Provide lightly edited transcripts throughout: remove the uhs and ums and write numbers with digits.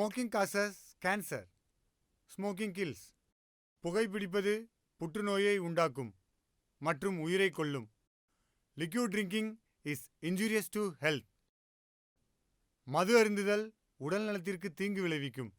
Smoking causes cancer. Smoking kills. புகைப்பிடிப்பது புற்றுநோயை உண்டாக்கும் மற்றும் உயிரை கொல்லும். Liquid drinking is injurious to health. மது அருந்துதல் உடல் நலத்திற்கு தீங்கு விளைவிக்கும்.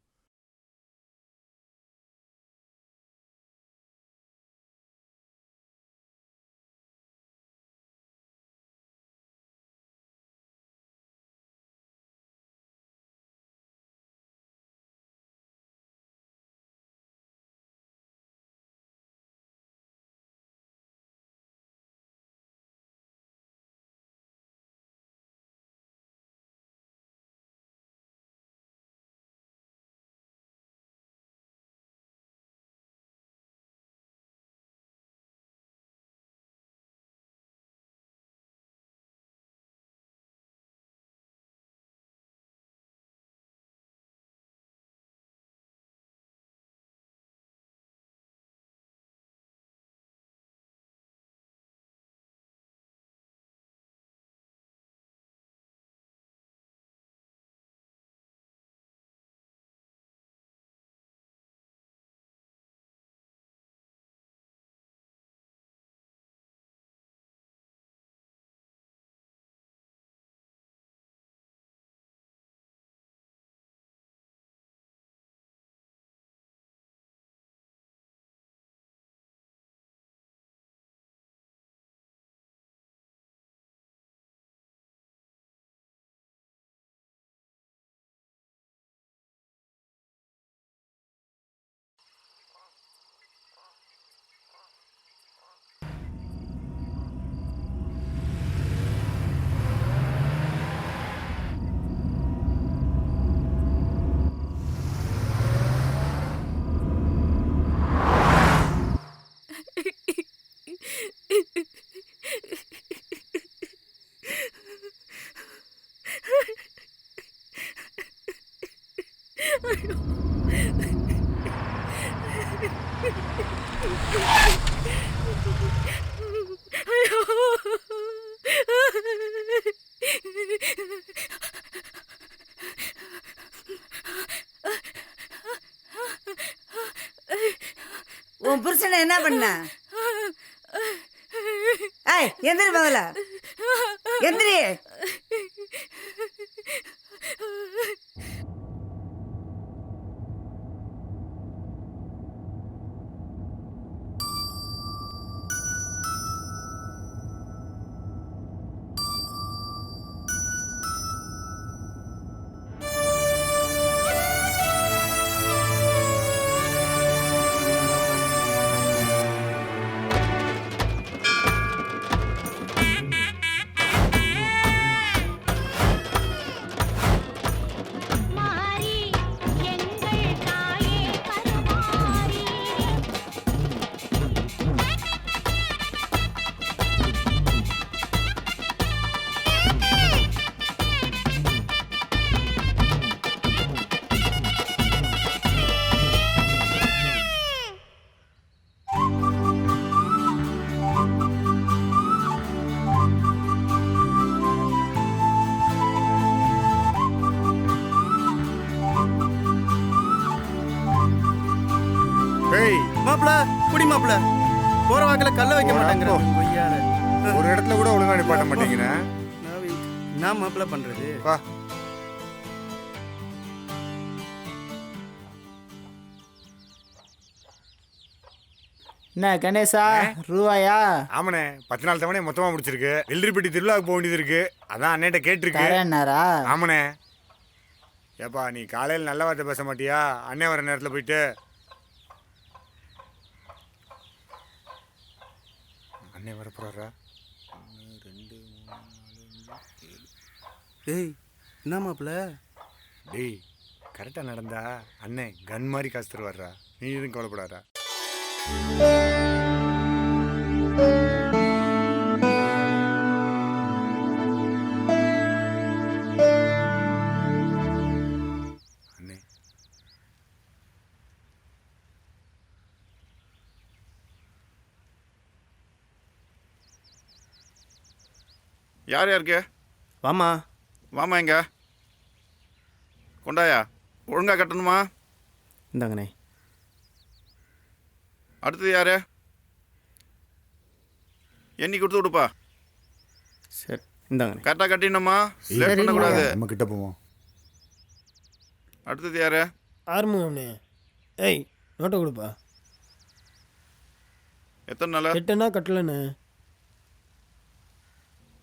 உன் புருஷனை என்ன பண்ண? ஏய், எந்திரி முதல்ல, எந்திரி. மாப்பிள குடி மாப்பிள, போற வாக்கில கல்ல வைக்க மாட்டேங்கிற ஒரு இடத்துல கூட ஒழுங்கா நிப்பாட்ட மாட்டேங்கிறேன். நான் மாப்பிள பண்றது வா. என்ன கணேசா ரூபாயா? ஆமாண்ணே, 10 நாள் தவணை மொத்தமா முடிச்சிருக்கு. வெள்ளரிப்பட்டி திருவிழாவுக்கு போக வேண்டியது இருக்கு, அதான் அண்ணேட்ட கேட்டிருக்கு. ஆமாண்ணே. ஏப்பா நீ காலையில் நல்ல வார்த்தை பேச மாட்டியா? அண்ணே வர நேரத்தில் போயிட்டு அண்ணே வர போறாரா? 1 2 3 4 5 6 ஏய் என்ன மாப்பிள? டேய் கரெக்டாக நடந்தா அண்ணே கன் மாதிரி காசு தருவாரா, நீ எதுவும் கவலைப்படாதா? அண்ணே யார் யாருக்கு? வாமா வாமா, எங்க கொண்டாயா? ஒழுங்காக கட்டணுமா? இந்தாங்கண்ணே. அடுத்தது யார்? எண்ணி கொடுத்து விடுப்பா. சரி இந்தாங்கண்ணே. கரெக்டாக கட்டிடணுமா? லேட் பண்ணக்கூடாது. நம்ம கிட்ட போவோம். அடுத்தது யார்? ஆறுமுகம்ண்ணே. ஏய் நோட்டை கொடுப்பா. எத்தனை நாள்? 8 நாள் கட்டலண்ணே.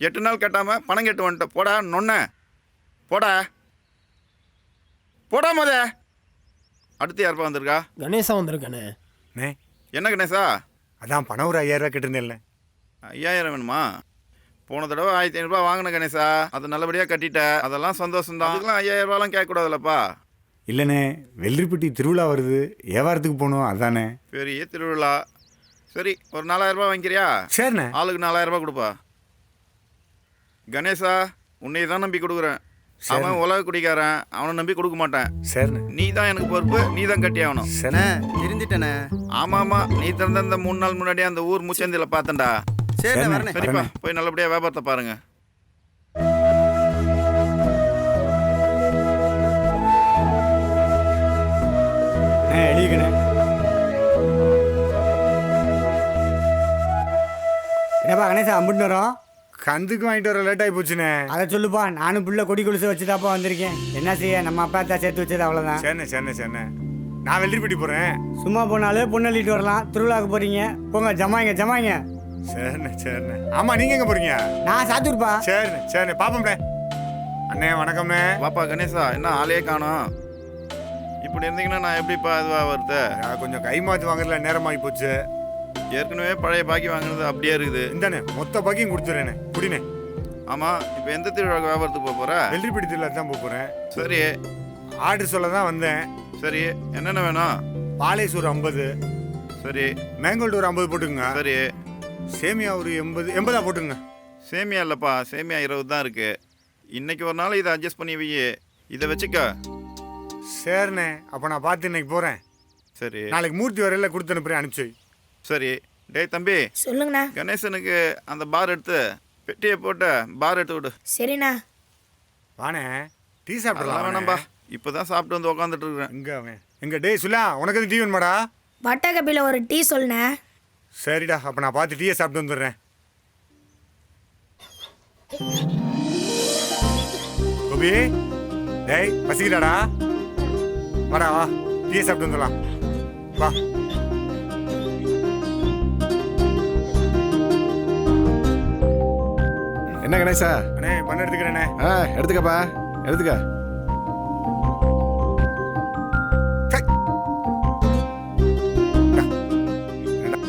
8 நாள் கட்டாமல் பணம் கட்டு வந்துட்ட. போடா நொன்ன போடா போடா முத. அடுத்து யாருப்பா வந்திருக்கா? கணேசா வந்திருக்கானே. அண்ணே, என்ன கணேசா? அதான் பணம் ஒரு 5000 ரூபா கேட்டிருந்தேன்ல. 5000 வேணுமா? போன தடவை 1500 ரூபா வாங்கின கணேசா, அதை நல்லபடியாக கட்டிட்ட. அதெல்லாம் சந்தோஷம்தான். அதுக்கெல்லாம் 5000 ரூபாலாம் கேட்கக்கூடாதுல்லப்பா. இல்லைண்ணே, வெள்ளரிப்பட்டி திருவிழா வருது, வியாபாரத்துக்கு போகணும், அதானே. பெரிய திருவிழா. சரி, ஒரு 4000 ரூபா வாங்கிக்கிறியா? சரிண்ணே. ஆளுக்கு 4000 ரூபா கொடுப்பா. கணேசா, உன்னை தான் நம்பி கொடுக்குறேன். அவன் உலக குடிக்காரன், அவனை நம்பி கொடுக்க மாட்டேன். சரிண்ணே. நீ தான் எனக்கு பொறுப்பு, நீ தான் கட்டி ஆகணும். அண்ணே இருந்துட்டேண்ணே. ஆமாம், நீ திறந்த இந்த 3 நாள் முன்னாடியே அந்த ஊர் முச்சந்தியில் பார்த்தேன்டா. சரிண்ணே வரண்ணே. சரிப்பா, போய் நல்லபடியாக வியாபாரத்தை பாருங்க. எழுதிக்கண்ணே. என்னப்பா கணேசா அம்பிட்டு வரோம்? கந்துக்கு வாங்கிட்டு வர லேட் ஆகி போச்சுண்ணே. அதை சொல்லுப்பா, நானும் புள்ள கொடி கொலுசு வச்சுதாப்பா வந்திருக்கேன். என்ன செய்ய, நம்ம அப்பா தான் சேர்த்து வச்சது அவ்வளோதான். சரிண்ணே சரிண்ணே சரிண்ணே. நான் வெள்ளரிப்பட்டி போகிறேன். சும்மா போனாலும் பொண்ணு அள்ளிட்டு வரலாம். திருவிழாவுக்கு போறீங்க, போங்க ஜமாங்க ஜமாங்க. சரிண்ணே சரிண்ணே. ஆமாம், நீங்கள் எங்கே போகிறீங்க? நான் சாத்தூர்ப்பா. சரிண்ணே சரிண்ணே, பார்ப்போம்ண்ணே. அண்ணே வணக்கம்ண்ணே. வாப்பா கணேசா, என்ன ஆளே காணோம்? இப்படி இருந்தீங்கன்னா நான் எப்படிப்பா இதுவாக வருது? நான் கொஞ்சம் கை மாற்றி வாங்குறதுல நேரமாகி போச்சு. ஏற்கனவே பழைய பாக்கி வாங்கினது அப்படியே இருக்குது. இந்தாண்ணே, மொத்த பாக்கியும் கொடுத்துட்றேண்ணே, குடிண்ணே. ஆமாம், இப்போ எந்த திருவிழாவுக்கு வியாபாரத்துக்கு போக போகிற? வெள்ளரிப்பட்டி திருவிழா தான் போக போகிறேன். சரி ஆர்டர் சொல்ல தான் வந்தேன். சரி, என்னென்ன வேணும்? பாலேசூர் 50, சரி மேங்கோல்டு ஒரு 50 போட்டுங்க. சரி. சேமியா ஒரு 80 போட்டுங்க. சேமியா இல்லைப்பா, சேமியா 20 தான் இருக்குது. இன்னைக்கு ஒரு நாள் இதை அட்ஜஸ்ட் பண்ணி வை. இதை வச்சுக்க. சரிண்ணே, அப்போ நான் பார்த்து இன்னைக்கு போகிறேன். சரி நாளைக்கு மூர்த்தி வரையில் கொடுத்து அனுப்புகிறேன், அனுப்பிச்சு வை. சரி. டேய் தம்பி, சொல்லுங்கண்ணா. கணேசனுக்கு அந்த பார் எடுத்து பெட்டியை போட்டு பார் எடுத்து விடு. சரிண்ணா. வாண்ணே, டீ அதெல்லாம் சாப்பிடலாம். வேணாம்பா, இப்போ தான் சாப்பிட்டு வந்து உக்காந்துட்டு இருக்கிறேன். எங்க அவன் எங்க? டேய் சுல்லா, உனக்கு எதுவும் டீ வேணுமாடா? வட்ட கப்பியில் ஒரு டீ சொல்லுண்ணே. சரிடா, அப்போ நான் பார்த்து டீயை சாப்பிட்டு வந்துடுறேன். கோபி, டேய் பசிக்கிறாடா? வாடா வா, டீயை சாப்பிட்டு வந்துடலாம். வா. என்ன கணேசா? அண்ணே, பண்ண எடுத்துக்கிறேண்ணே. எடுத்துக்கப்பா, எடுத்துக்க. சை. இந்தா. இந்தா.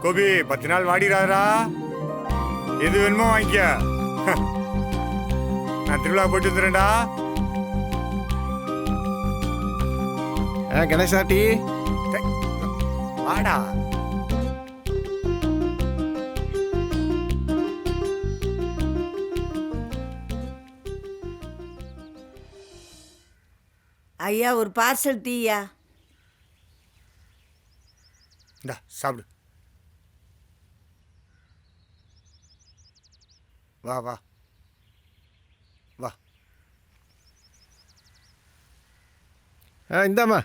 கோபி, 10 நாள் வாடிடாதா. எது வேணுமோ வாங்கிக்க. நான் திருவிழா போயிட்டு வந்துடுறேன்டா. கணேசா டீ. டேய், வாடா. ஐயா ஒரு பார்சல் டீயா. இந்தா சாப்பிடு. வா வா வா. இந்தாம்மா.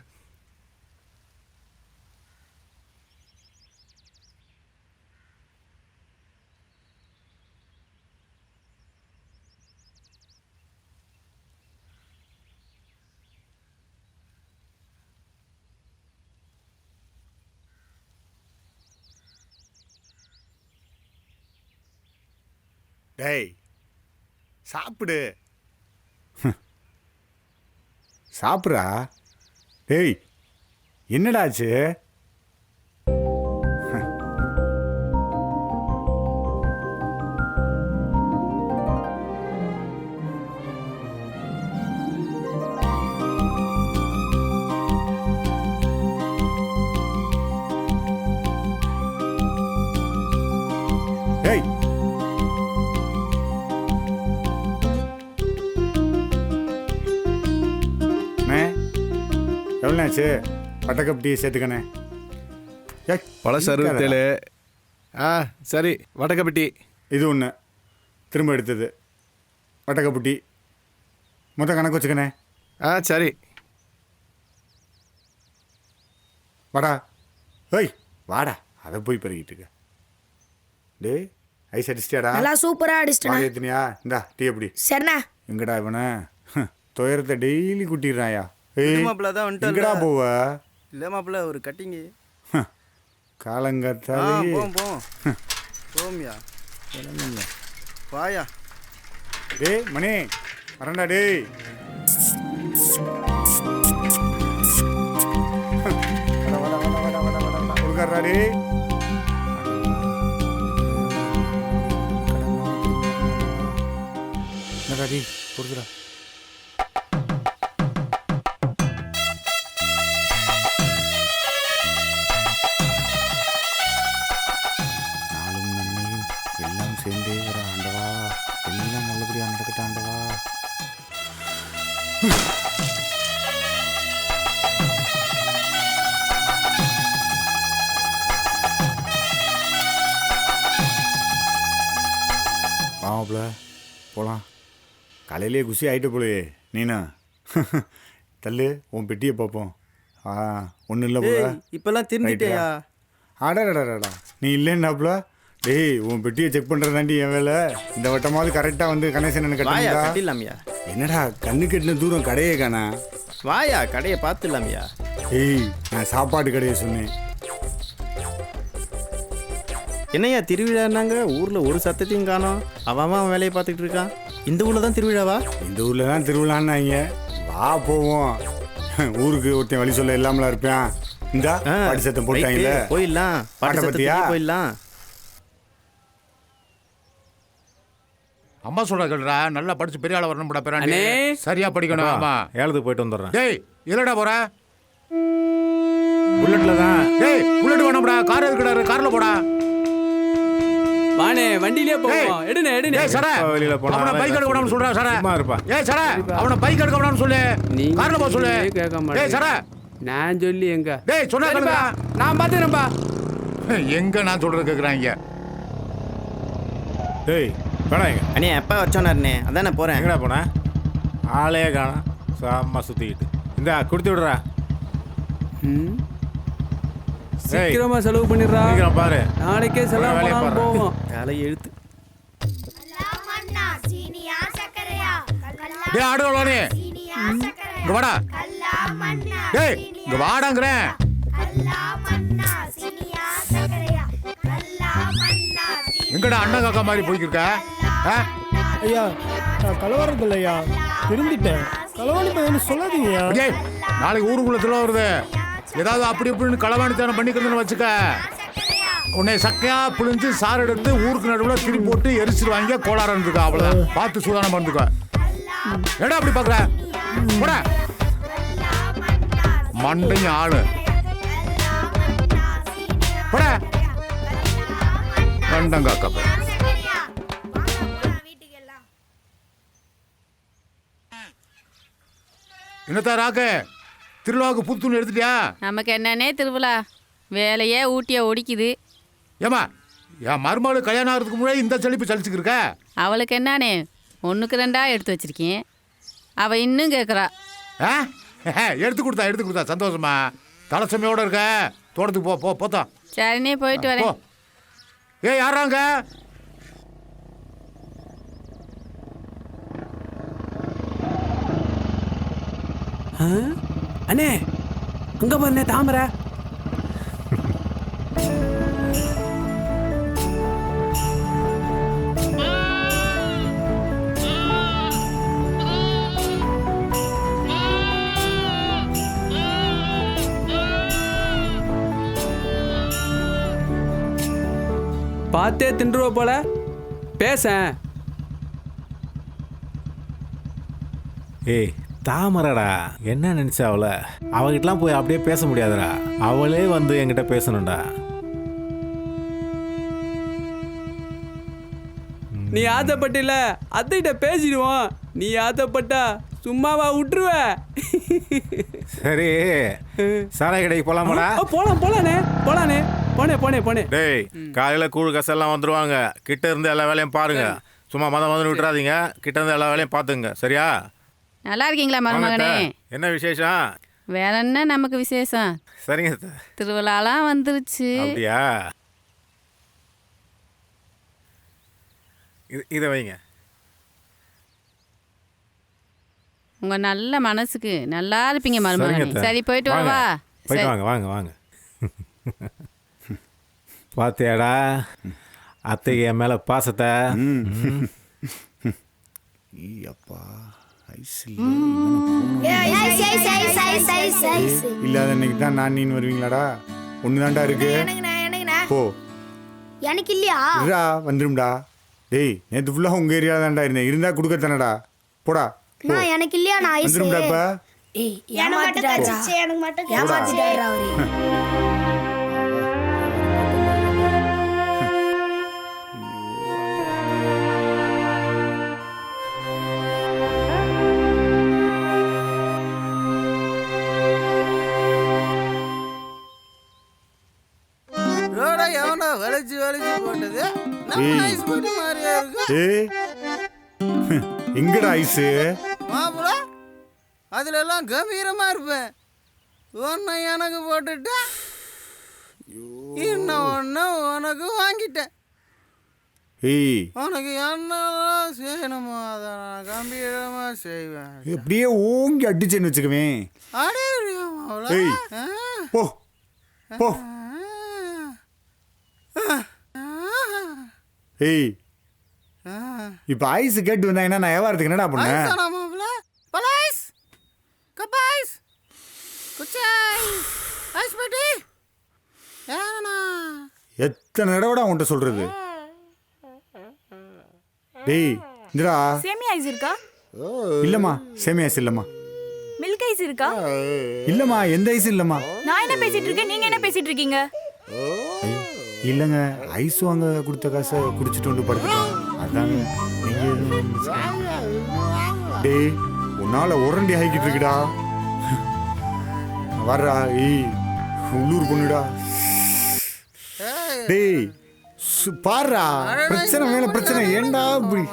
டேய் சாப்பிடு. சாப்பிட்றா. டேய் என்னடாச்சு? டேய் எவ்வளோண்ணாச்சு வட்டக்கப் டீ சேர்த்துக்கண்ணே. ஏய், பழசு 67. ஆ சரி வடக்கப்பு டீ. இது ஒன்று திரும்ப எடுத்தது வட்டக்கப்பு டீ. மொத்தம் கணக்கு வச்சுக்கண்ணே. ஆ சரி. வாடா. ஏய் வாடா, அதை போய் பெருகிட்டு இருக்க. டேய் ஐஸ் அடிச்சிட்டியாடா? நல்லா சூப்பரா அடிச்சிட்டேண்ணா. ஏற்றினியா? இந்தா டீ எப்படி? சரிண்ணா. எங்கடா இவனை துயரத்தை டெய்லி குட்டிடுறாயா? ஏய் மாப்பிள்ள தான் எங்கடா வந்துட்டு போவ? இல்லை மாப்பிள்ள ஒரு கட்டிங்கு. காலங்கத்தாலே போம் போம் போம்யா. வாயா. டேய் மணி வரண்டா டேய். கொடுக்காரா டேய். என்னடா டேய் கொடுக்குறா. நாளும் நன்மையும் எல்லாம் சேர்ந்தே வர ஆண்டவா, எல்லாம் நல்லபடியாக நடக்கட்டும் ஆண்டவா. வாமாப்ல போகலாம். காலையிலே குசி ஆகிட்டு போலையே நீனா. தள்ளு உன் பெட்டியை பார்ப்போம். ஒன்றும் இல்லை போல. இப்பெல்லாம் திருந்திட்டேயா? ஆடாடாடாடா நீ இல்லைன்னாப்ல. டேய் உன் பெட்டியை செக் பண்ணுறதாண்டி என் வேலை. இந்த வட்டமாவது கரெக்டாக வந்து கணேசன் வாயா கட்டிங்களா? கட்டிடலாமியா. என்னடா கண்ணு கட்டின தூரம் கடையே காணா? வாயா கடையை பார்த்துடலாமியா. ஏய் நான் சாப்பாடு கடையை சொன்னேன். என்னையா திருவிழான்னாங்க ஊரில் ஒரு சத்தத்தையும் காணோம். அவன் வேலையை பார்த்துக்கிட்டு இருக்கான். இந்த ஊரில் தான் திருவிழாவா? இந்த ஊரில் தான் திருவிழான்னாங்க. வா போவோம். ஊருக்கு ஒருத்தன் வழி சொல்ல இல்லாமலாம் இருப்பேன். இந்தா பாட்டி சத்தம் போட்டாங்கல்ல, போயிடலாம். பாட்ட பத்தியா? போயிடலாம். அம்மா சொல்ற கேளுடா, நல்லா படிச்சு பெரிய ஆள வரணும்டா. பிரானே சரியா படிக்கணும். ஆமா ஏலத்துக்கு போயிட்டு வந்துடுறேன். டேய் இல்லடா போற. புல்லட்ல தான். டேய் புல்லட் வேணும்டா. கார் எதுக்குடா? கார்ல போடா. வானே வண்டியிலே போவோம். எடுனே எடுனே. ஏய் சரா வெளியில போனா அவன பைக் எடுக்க வேணும்னு சொல்றா சரா. சும்மா இருப்பா. ஏய் சரா அவன பைக் எடுக்க வேணும்னு சொல்லு. கார்ல போ சொல்லு. ஏய் சரா நான் சொல்லி எங்க டேய் சொன்னா கேளுடா. நான் பாத்துறேன்பா. எங்க நான் சொல்றது கேக்குறாங்க. டேய் வேணா எங்க அண்ணே எப்போ வச்சோன்னாருண்ணே அதானே போகிறேன். எங்கடா போன? ஆளே காணோம். சாமா சுற்றிக்கிட்டு. இந்தா கொடுத்து விடுறா. சீக்கிரமா செலவு பண்ணிடுறா. சீக்கிரம் பாரு. நாளைக்கே செலவு வேலையை பண்ணாம பாரு. போவோம். தலை எழுத்து. டேய் ஆடுவானே இங்க வாடா. டேய் இங்க வாடாங்கறேன். எங்கடா அண்ணன் காக்கா மாதிரி போய்க்கிருக்க? ஐயா நான் கலவரது இல்லையா, திருந்திட்டேன். கலவாணி பையன் சொல்லாதீங்கய்யா. டேய் நாளைக்கு ஊருக்குள்ள திருவிழா வருது. ஏதாவது அப்படி இப்படின்னு களவாணித்தனம் பண்ணிக்கிறதுன்னு வச்சுக்க. உன்னை சக்கையா பிழிஞ்சு சாறு எடுத்து ஊருக்கு நடுவில் திரி போட்டு எரிச்சிருவாங்க. கோளாறு இருந்துக்கா. அவ்வளோதான். பார்த்து சூதானம் பண்ணுக்க. ஏடா அப்படி பார்க்குற? போட மண்டையும் ஆளு. போட கண்டங்காக்க. என்னத்தா ராக்கு திருவிழாவுக்கு புத்துணி எடுத்துட்டியா? நமக்கு என்னன்னே திருவிழா வேலையே ஊட்டிய ஒடிக்குது. ஏமா என் மருமகளுக்கு கல்யாணம் ஆகிறதுக்கு முன்னாடி இந்த செழிப்பு சலிச்சுக்கு இருக்க. அவளுக்கு என்னானே 1க்கு 2 எடுத்து வச்சிருக்கேன். அவள் இன்னும் கேட்குறா. எடுத்து கொடுத்தா சந்தோஷமா. தலைச்சமையோட இருக்க. தோட்டத்துக்கு போ போத்தா. சரினே போயிட்டு வரேன். ஏய் யாராங்க? அண்ணே அங்க பாருண்ணே தாமரை. பார்த்தே தின்றுவ போல பேச. ஏய் தாமரடா, என்ன நினைச்சா அவகிட்டலாம் போய் அப்படியே பேச முடியாதுடா. அவளே வந்து என்கிட்ட பேசணும்டா. நீ ஆசைப்பட்டில அத்தைகிட்ட பேசிடுவோம். நீ ஆசைப்பட்டா சும்மாவா விட்டுருவ? சரி சாராய கடைக்கு போலாமாடா? போலானே போனே. டேய் காலையில் கூழ் கசெல்லாம் வந்துருவாங்க. கிட்ட இருந்து எல்லா வேலையும் பாருங்க. சும்மா மதம் விட்டுறாதீங்க. கிட்ட இருந்து எல்லா வேலையும் பார்த்துங்க. சரியா? நல்லா இருக்கீங்களா மருமகனே? என்ன விசேஷம்? வேற என்ன நமக்கு விசேஷம்? சரிங்க. திருவிழாலாம் வந்துருச்சு. அப்படியா? இதை வைங்க. உங்க நல்ல மனசுக்கு நல்லா இருப்பீங்க மருமகனே. சரி போயிட்டு வா. போயிட்டு வாங்க. பாத்தியாடா அத்தைக்கு என் மேல பாசத்தை. அப்பா இல்லாத இன்னைக்கு தான் நான் நீன்னு வருவீங்களாடா? ஒண்ணுதான்டா இருக்கு. போ. எனக்கு இல்லையா? வந்துரும்டா. டேய் நேற்று ஃபுல்லாக உங்கள் ஏரியா தான்டா இருந்தேன். இருந்தால் கொடுக்கத்தானடா. போடா. நான் எனக்கு இல்லையா? நான் ஐஸ் வந்துரும்டா. இப்போ எனக்கு மட்டும் ஏமாத்திட்டாரு அவரு. எங்கடா ஐஸு? மாப்பிள அதுல எல்லாம் கம்பீரமா இருப்பேன். ஒன்னு எனக்கு போட்டுட்டா இன்னும் ஒன்னு உனக்கு வாங்கிட்டேன். உனக்கு என்னெல்லாம் செய்யணுமோ அதை நான் கம்பீரமா செய்வேன். எப்படியே ஓங்கி அடிச்சேன்னு வச்சுக்குவேன். போ போ. ஏய் இப்ப ஐஸ் கேட்டு வந்தாங்கன்னா நான் வியாபாரத்துக்கு என்னடா பண்ணேன்? எத்தனை தடவை உன்கிட்ட சொல்றது? டேய் இந்திரா, சேமியா ஐஸ் இருக்கா? இல்லம்மா சேமியா ஐஸ் இல்லம்மா. மில்க் ஐஸ் இருக்கா? இல்லம்மா எந்த ஐஸ் இல்லம்மா. நான் என்ன பேசிட்டு இருக்கேன், நீங்க என்ன பேசிட்டு இருக்கீங்க? இல்லைங்க ஐஸ் வாங்க கொடுத்த காசை குடிச்சிட்டு வந்து படுத்துட்டோம். அதாங்க நீங்க டேய் உன்னால உரண்டி ஆகிக்கிட்டு இருக்குடா. வர்றா ஏய் உள்ளூர் பொண்ணுடா. டேய் பாருடா பிரச்சனை மேல பிரச்சனை. ஏண்டா இப்படி?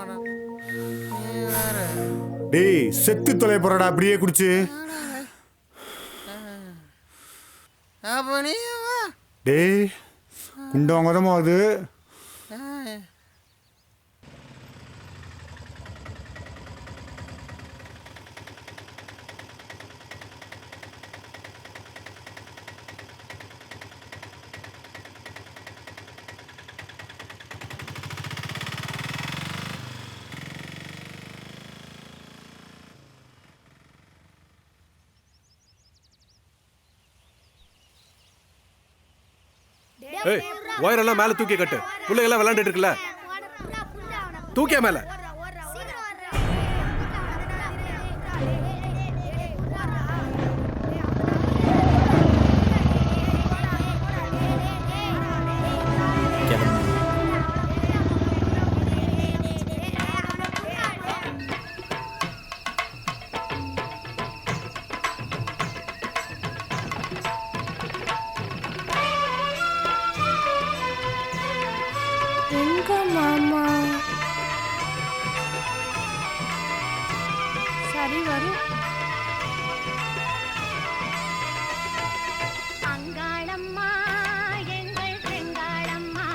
டேய் செத்து தொலை போறடா அப்படியே குடிச்சு. டேய் குண்டவங்க தான் அது. ஒயரெல்லாம் மேல தூக்கி கட்டு. பிள்ளைங்கெல்லாம் விளையாண்டுட்டு இருக்குல்ல, தூக்கியா மேல. மாமா சரி வரும். அங்காளம்மா எங்கள் செங்காளம்மா,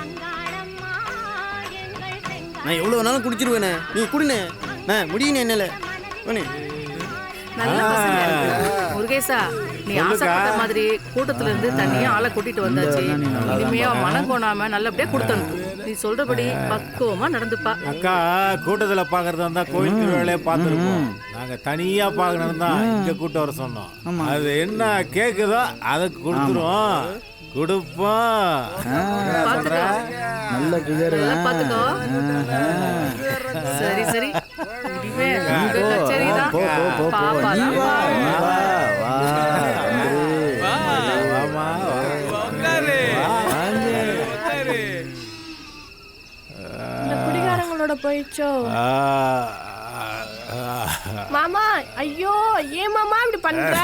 அங்காளம்மா எங்கள் செங்காளம்மா. நான் எவ்வளவு நாளும் குடிச்சிருவேனே, நீ குடினே. நான் முடியுனே என்னால. முருகேசா நீ ஆசைப்பட்ட மாதிரி கூட்டத்துல இருந்து தனியா ஆளை கூட்டிட்டு வந்தாச்சு. இனிமே மனம் கோணாம நல்லபடியா கொடுத்தனுப்பு. நீ சொல்றபடி பக்குவமா நடந்துப்பா. அக்கா கூட்டத்துல பாக்குறதா இருந்தா கோயில் திருவிழாலே பார்த்துருப்போம். நாங்க தனியா பாக்கணும் தான் இங்க கூட்ட வர சொன்னோம். அது என்ன கேக்குதோ அதை கொடுத்துருவோம், கொடுப்போம். நல்ல கிளியர் பாத்துக்கோ. சரி சரி சரிதான். பாப்பா குடிகாரங்களோட போயிடுச்சோ. மாமா ஐயோ ஏன் மாமா இப்படி பண்ற?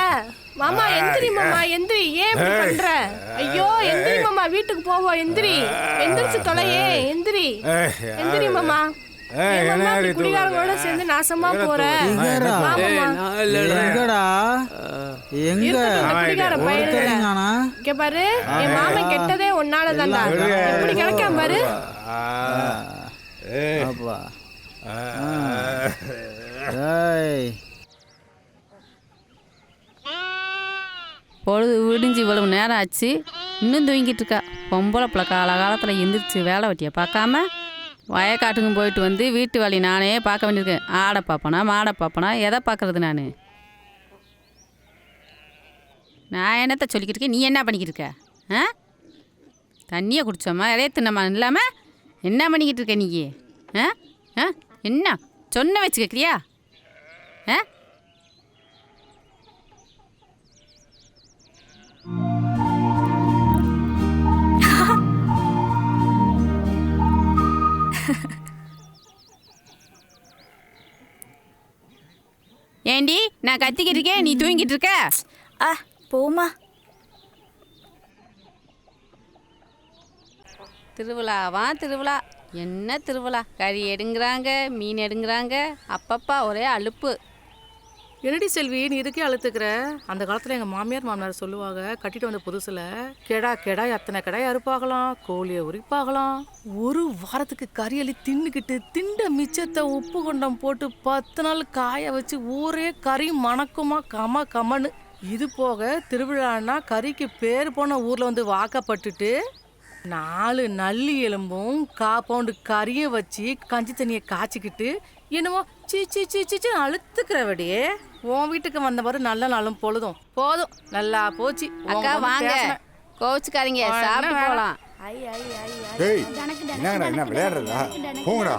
மாமா எந்திரி மாமா எந்திரி, ஏன் இப்படி பண்ற? ஐயோ எந்திரி மாமா, வீட்டுக்கு போவோம். எந்திரி, எந்திரிச்சு தொலையே, எந்திரி எந்திரி மாமா. ஏன் மாமா இப்படி குடிகாரங்களோட சேர்ந்து நாசமா போற? எங்கடா எங்க குடிகார பையன் இங்க பாரு, என் மாமன் கெட்டதே உன்னாலதான்டா. இப்படி கிடைக்காம பாரு. அப்பா ஏய் பொழுது விடிஞ்சு இவ்வளவு நேரம் ஆச்சு, இன்னும் தூங்கிட்டு இருக்கா. பொம்பளை பிள்ளை காலத்தில் எந்திரிச்சு வேலை வெட்டியை பார்க்காம வயக்காட்டுக்கும் போயிட்டு வந்து வீட்டு வேலையை நானே பார்க்க வேண்டியிருக்கேன். ஆடை பார்ப்பனா மாடை பார்ப்பனா எதை பார்க்கறது? நான் என்னத்தை சொல்லிக்கிட்டு இருக்கேன், நீ என்ன பண்ணிக்கிட்டு இருக்க? ஆ, தண்ணியை குடிச்சோமா இலைய தின்னமா இல்லாமல் என்ன பண்ணிக்கிட்டு இருக்க நீ? ஆ ஆ என்ன சொன்ன வச்சு கேட்குறியா? ஆ ஏண்டி நான் கத்திக்கிட்டு இருக்கேன், நீ தூங்கிட்டு இருக்க? போமா. திருவிழாவா திருவிழா, என்ன திருவிழா? கறி எடுங்கிறாங்க, மீன் எடுங்கிறாங்க, அப்பப்பா ஒரே அலுப்பு. என்னடி செல்வி நீ இதுக்கே அழுத்துக்கிற? அந்த காலத்தில் எங்கள் மாமியார் மாமனார் சொல்லுவாங்க, கட்டிட்டு வந்த புதுசில் கெடா எத்தனை கெடாய் அறுப்பாகலாம், கோழியை உரிப்பாகலாம். ஒரு வாரத்துக்கு கறியலி தின்னுக்கிட்டு திண்ட மிச்சத்தை உப்பு கொண்டம் போட்டு 10 நாள் காய வச்சு ஊரே கறி மணக்குமா கமன்னு. இது போக திருவிழான்னா கறிக்கு பேர் போன ஊரில் வந்து வாக்கப்பட்டுட்டு 4 நல்லி எலும்பும் 1/4 பவுண்டு கறியும் வச்சு கஞ்சி தண்ணியை காய்ச்சிக்கிட்டு என்னமோ சீ அழுத்துக்கிறவடியே. உன் வீட்டுக்கு வந்த மாதிரி நல்ல நாளும் பொழுதும் போதும், நல்லா போச்சு. அக்கா வாங்க, கோவிச்சுக்காதீங்க, சாப்பிட்டு போகலாம். டேய் என்னங்கடா, என்ன விளையாடுறதா? போங்கடா.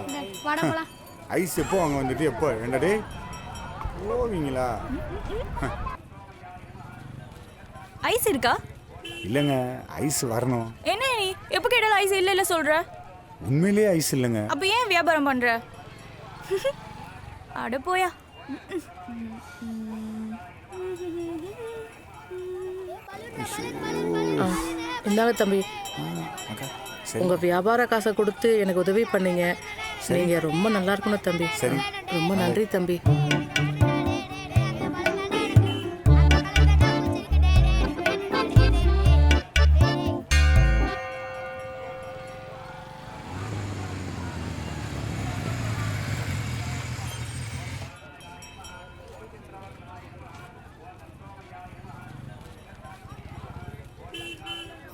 ஐஸ் எப்போ அங்கே வந்துட்டு எப்போ வேண்டா டே போவீங்களா? ஐஸ் இருக்கா? இல்லைங்க, ஐஸ் வரணும். என்ன நீ எப்போ கேட்டாலும் ஐஸ் இல்ல சொல்ற? உண்மையிலேயே ஐஸ் இல்லைங்க. அப்ப ஏன் வியாபாரம் பண்ற? அட போயா. இந்தாங்க தம்பி, உங்க வியாபார காசை கொடுத்து எனக்கு உதவி பண்ணீங்க. நீங்க ரொம்ப நல்லா இருக்கணும் தம்பி. சரி, ரொம்ப நன்றி தம்பி.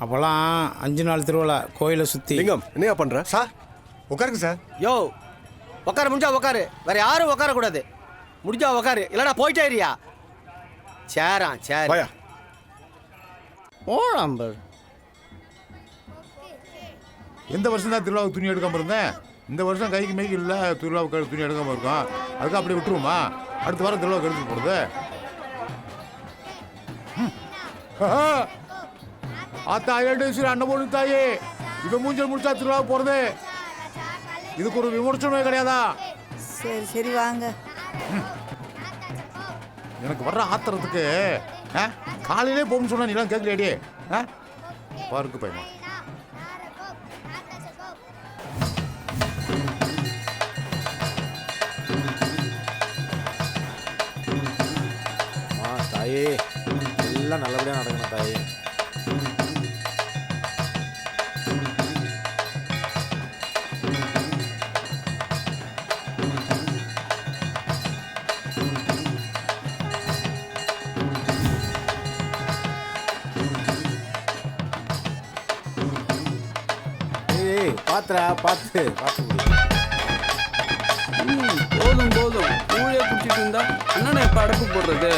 அப்போல்லாம் 5 நாள் திருவிழா கோயிலை சுற்றி. லிங்கம் என்னையா பண்ற? சார் உட்காருங்க சார். யோ உட்கார, முடிஞ்சா உட்காரு, வேற யாரும் உட்காரக்கூடாது. முடிஞ்சா உட்காரு, இல்லைனா போயிட்டே இருயா. சேர் வாயா. ஓழாம்பர் எந்த வருஷம் தான் திருவிழாவுக்கு துணி எடுக்காமல் இருந்தேன். இந்த வருஷம் கைக்கு மைக்கு இல்லை, திருவிழாவுக்கு துணி எடுக்காமல் இருக்கோம். அதுக்கு அப்படியே விட்டுருவோமா? அடுத்த வாரம் திருவிழாவுக்கு எடுத்து போடுறது. ஆத்தா ஏடு அன்னபூர்ணி தாயே, இவன் மூஞ்சல் முடிச்சா திருவிழா போறது. இதுக்கு ஒரு விமர்சனமே கிடையாதா? சரி வாங்க. எனக்கு வர்ற ஆத்திரத்துக்கு காலையிலே போகணும்னு சொன்னா நீலாம் கேட்கலையாடி? பாருக்கு பையமா. தாயே எல்லாம் நல்லபடியாக நடக்கணும் தாயே. பார்த்து போதும் கூழைய குடிச்சிட்டு இருந்தா என்னண்ணே இப்ப அடப்பு போடுறது?